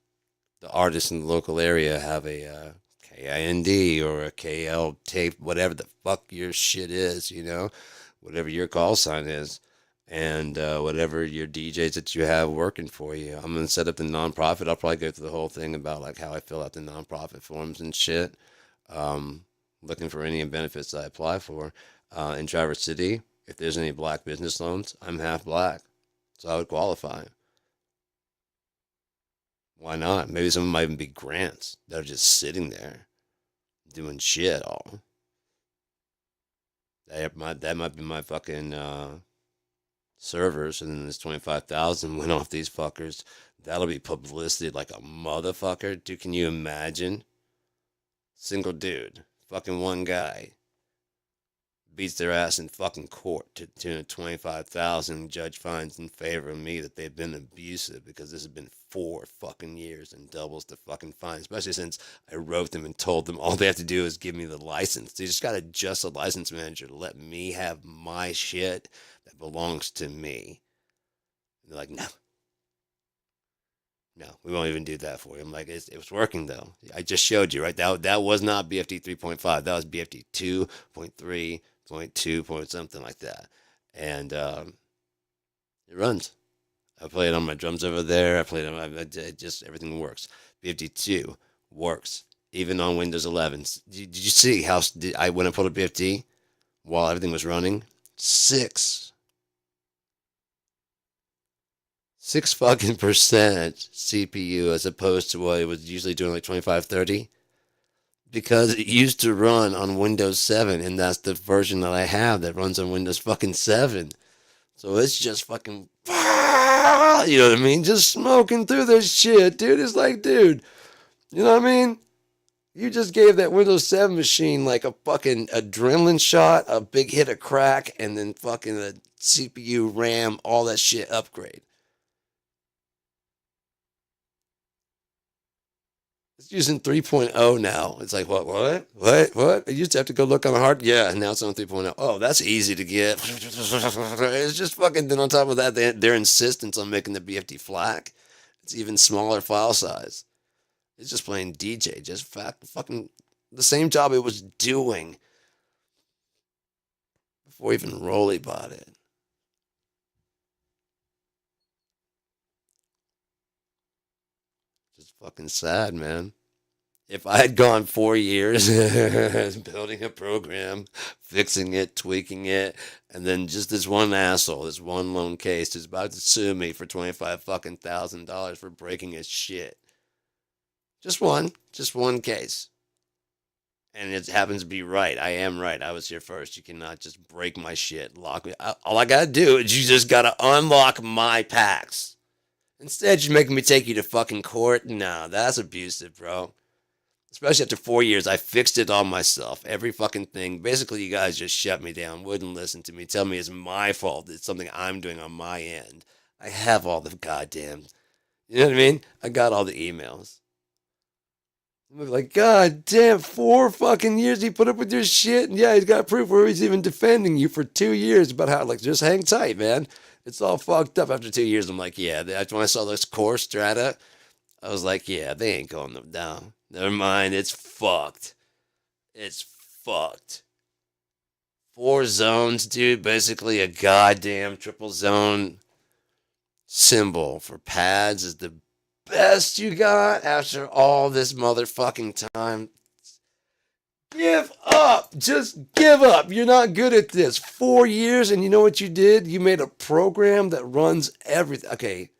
the artists in the local area have a KIND or a KL tape, whatever the fuck your shit is, you know, whatever your call sign is, and whatever your DJs that you have working for you. I'm gonna set up the nonprofit. I'll probably go through the whole thing about like how I fill out the nonprofit forms and shit. Um, Looking for any benefits that I apply for. In Traverse City, if there's any black business loans, I'm half black, so I would qualify. Why not? Maybe some of them might even be grants that are just sitting there doing shit all. That might be my fucking servers, and then this 25,000 went off these fuckers. That'll be publicity like a motherfucker. Dude, can you imagine? Single dude, fucking one guy, beats their ass in fucking court to the tune of 25,000. Judge finds in favor of me that they've been abusive because this has been 4 fucking years and doubles the fucking fine. Especially since I wrote them and told them all they have to do is give me the license. They just gotta adjust the license manager to let me have my shit that belongs to me. And they're like, no, no, we won't even do that for you. I'm like, it was working though. I just showed you, right? That was not BFD 3.5. That was BFD 2.3, point 2, point something like that. And it runs. I play it on my drums over there. I play it on just everything works. BFD 2 works. Even on Windows 11. Did you see how when I pulled a BFD while everything was running? 6 fucking percent CPU as opposed to what it was usually doing like 25, 30. Because it used to run on Windows 7, and that's the version that I have that runs on Windows fucking 7. So it's just fucking, you know what I mean? Just smoking through this shit, dude. It's like, dude, you know what I mean? You just gave that Windows 7 machine like a fucking adrenaline shot, a big hit of crack, and then fucking a CPU, RAM, all that shit upgrade. It's using 3.0 now. It's like, what? I used to have to go look on the hard. Yeah, now it's on 3.0. Oh, that's easy to get. It's just fucking, then on top of that, their insistence on making the BFD FLAC. It's even smaller file size. It's just playing DJ, just fucking the same job it was doing before even Rolly bought it. Just fucking sad, man. If I had gone 4 years building a program, fixing it, tweaking it, and then just this one asshole, this one lone case is about to sue me for 25 fucking $1,000 for breaking his shit. Just one case. And it happens to be right. I am right. I was here first. You cannot just break my shit, lock me. All I gotta do is you just gotta unlock my packs. Instead, you're making me take you to fucking court. No, that's abusive, bro. Especially after 4 years, I fixed it all myself. Every fucking thing. Basically, you guys just shut me down, wouldn't listen to me, tell me it's my fault. It's something I'm doing on my end. I have all the goddamn, you know what I mean? I got all the emails. I'm like, God damn, 4 fucking years he put up with your shit. And yeah, he's got proof where he's even defending you for 2 years about how, like, just hang tight, man. It's all fucked up after 2 years. I'm like, yeah. When I saw this core strata, I was like, yeah, they ain't going down. Never mind, it's fucked. It's fucked. 4 zones, dude. Basically a goddamn triple zone symbol for pads is the best you got after all this motherfucking time. Give up. Just give up. You're not good at this. 4 years, and you know what you did? You made a program that runs everything. Okay.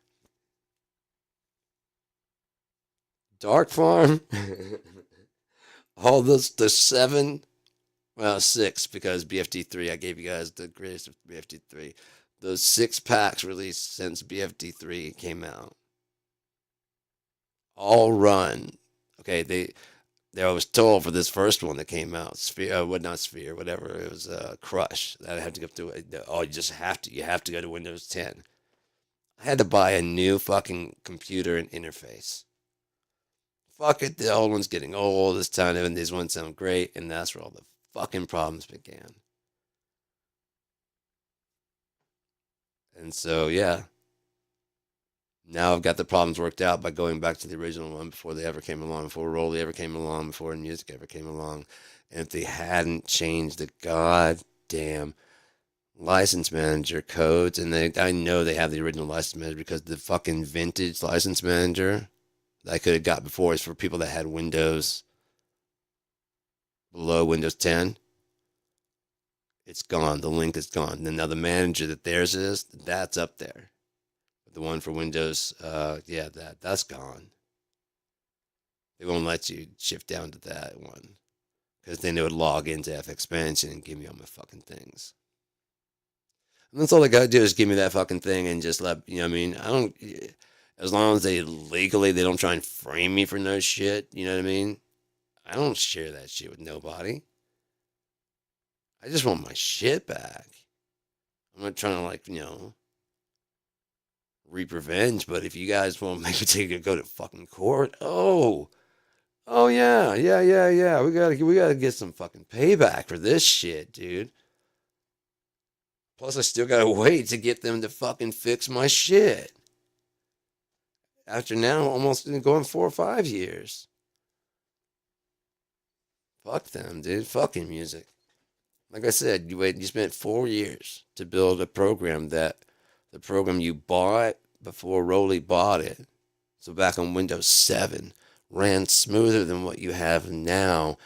Dark Farm. All those, the 7, well, 6, because BFD3, I gave you guys the greatest of BFD3. Those 6 packs released since BFD3 came out. All run. Okay, I was told for this first one that came out, Sphere, not Sphere, whatever, it was Crush. That I had to go through it. Oh, you have to go to Windows 10. I had to buy a new fucking computer and interface. Fuck it, the old one's getting old. This time, and these ones sound great, and that's where all the fucking problems began. And so, yeah, now I've got the problems worked out by going back to the original one before they ever came along, before Rolly ever came along, before Music ever came along. And if they hadn't changed the goddamn license manager codes, and I know they have the original license manager because the fucking vintage license manager that I could have got before is for people that had Windows below Windows 10. It's gone. The link is gone. And now the manager that theirs is, that's up there. The one for Windows, yeah, that's gone. They won't let you shift down to that one because then it would log into FXpansion and give me all my fucking things. And that's all they gotta do is give me that fucking thing and just let, you know what I mean? I don't, as long as they legally, they don't try and frame me for no shit, you know what I mean? I don't share that shit with nobody. I just want my shit back. I'm not trying to, like, reap revenge, but if you guys want to make me take it, go to fucking court, yeah, yeah. We gotta get some fucking payback for this shit, dude. Plus, I still gotta wait to get them to fucking fix my shit. After now, almost going 4 or 5 years. Fuck them, dude. Fucking music. Like I said, you spent 4 years to build a program that the program you bought before Rolly bought it. So back on Windows 7 ran smoother than what you have now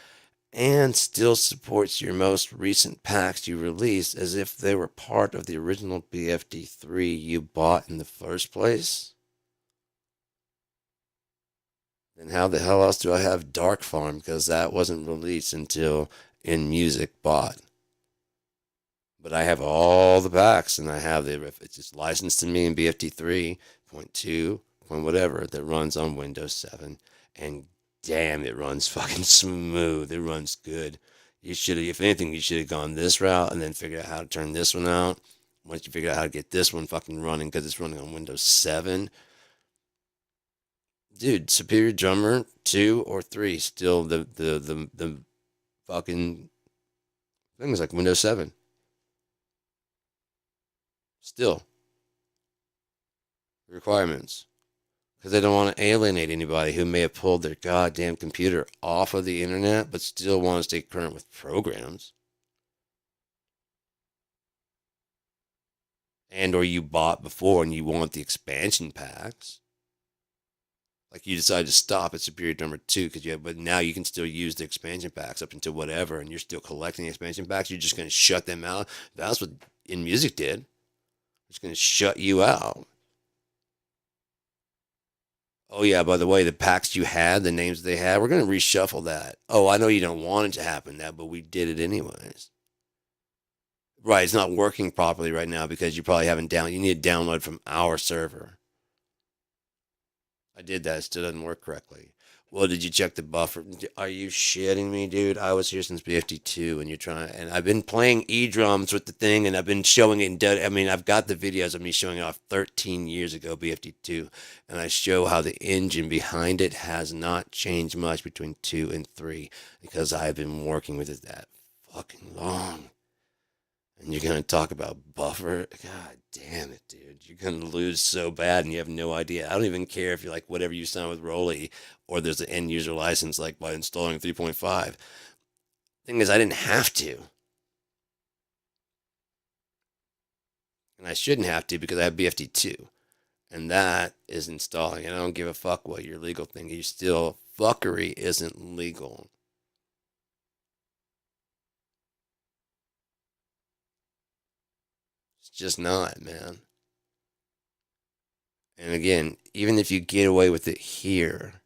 and still supports your most recent packs you released as if they were part of the original BFD3 you bought in the first place. Then how the hell else do I have Dark Farm? Because that wasn't released until In Music bought. But I have all the packs, and I have it's just licensed to me in BFD 3.2, whatever, that runs on Windows 7. And damn, it runs fucking smooth. It runs good. You should have, if anything, you should have gone this route and then figured out how to turn this one out. Once you figure out how to get this one fucking running, because it's running on Windows 7. Dude, Superior Drummer 2 or 3, still the fucking thing is like Windows 7. Still. Requirements. Because they don't want to alienate anybody who may have pulled their goddamn computer off of the internet but still want to stay current with programs. And or you bought before and you want the expansion packs. Like you decided to stop at Superior Drummer 2 but now you can still use the expansion packs up until whatever, and you're still collecting the expansion packs. You're just going to shut them out. That's what In Music did. It's going to shut you out. Oh, yeah, by the way, the packs you had, the names they had, we're going to reshuffle that. Oh, I know you don't want it to happen that, but we did it anyways. Right, it's not working properly right now because you probably haven't you need to download from our server. I did that. It still doesn't work correctly. Well, did you check the buffer? Are you shitting me, dude? I was here since BFD2, and you're trying, and I've been playing E-drums with the thing, and I've been showing it. I mean, I've got the videos of me showing it off 13 years ago, BFD2, and I show how the engine behind it has not changed much between 2 and 3 because I've been working with it that fucking long. And you're going to talk about buffer? God damn it, dude. You're going to lose so bad and you have no idea. I don't even care if you're like whatever you sign with Rolly or there's an end user license like by installing 3.5. Thing is, I didn't have to. And I shouldn't have to because I have BFD2. And that is installing. And I don't give a fuck what your legal thing is. Fuckery isn't legal. It's just not, man. And again, even if you get away with it here,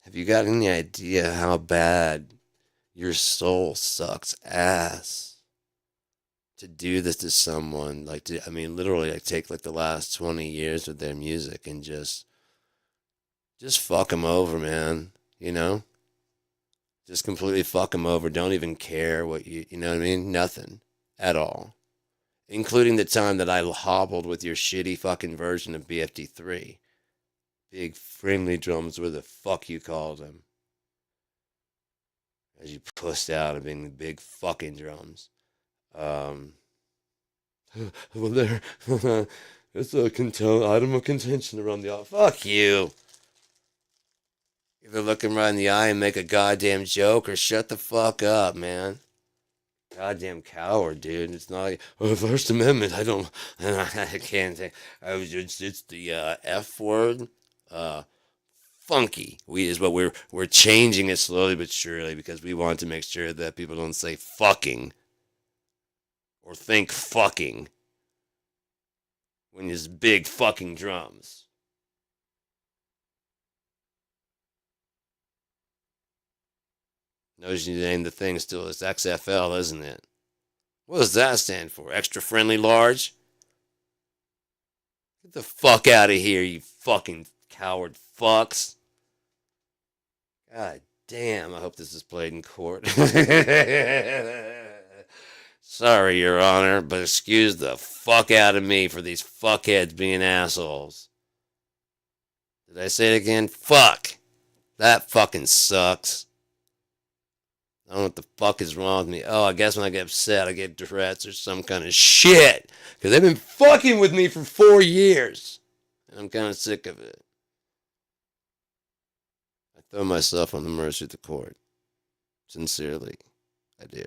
have you got any idea how bad your soul sucks ass to do this to someone? Like, I mean, literally, like, take like the last 20 years of their music and just fuck them over, man. You know, just completely fuck them over. Don't even care what you know what I mean? Nothing at all, including the time that I hobbled with your shitty fucking version of BFD3. Big friendly drums, where the fuck you called them. As you pussed out of being the big fucking drums. Um, well, there, it's a item of contention around the office. Fuck you. Either look him right in the eye and make a goddamn joke, or shut the fuck up, man. Goddamn coward, dude. It's not like, oh, First Amendment. I can't say. It's the F word. Funky. Is what we're changing it slowly but surely, because we want to make sure that people don't say fucking or think fucking when there's big fucking drums. Notice you named the thing still is XFL, isn't it? What does that stand for? Extra friendly large? Get the fuck out of here, you fucking coward fucks. God damn, I hope this is played in court. Sorry, Your Honor, but excuse the fuck out of me for these fuckheads being assholes. Did I say it again? Fuck. That fucking sucks. I don't know what the fuck is wrong with me. Oh, I guess when I get upset, I get Tourette's or some kind of shit. Because they've been fucking with me for 4 years. And I'm kind of sick of it. I throw myself on the mercy of the court. Sincerely, I do.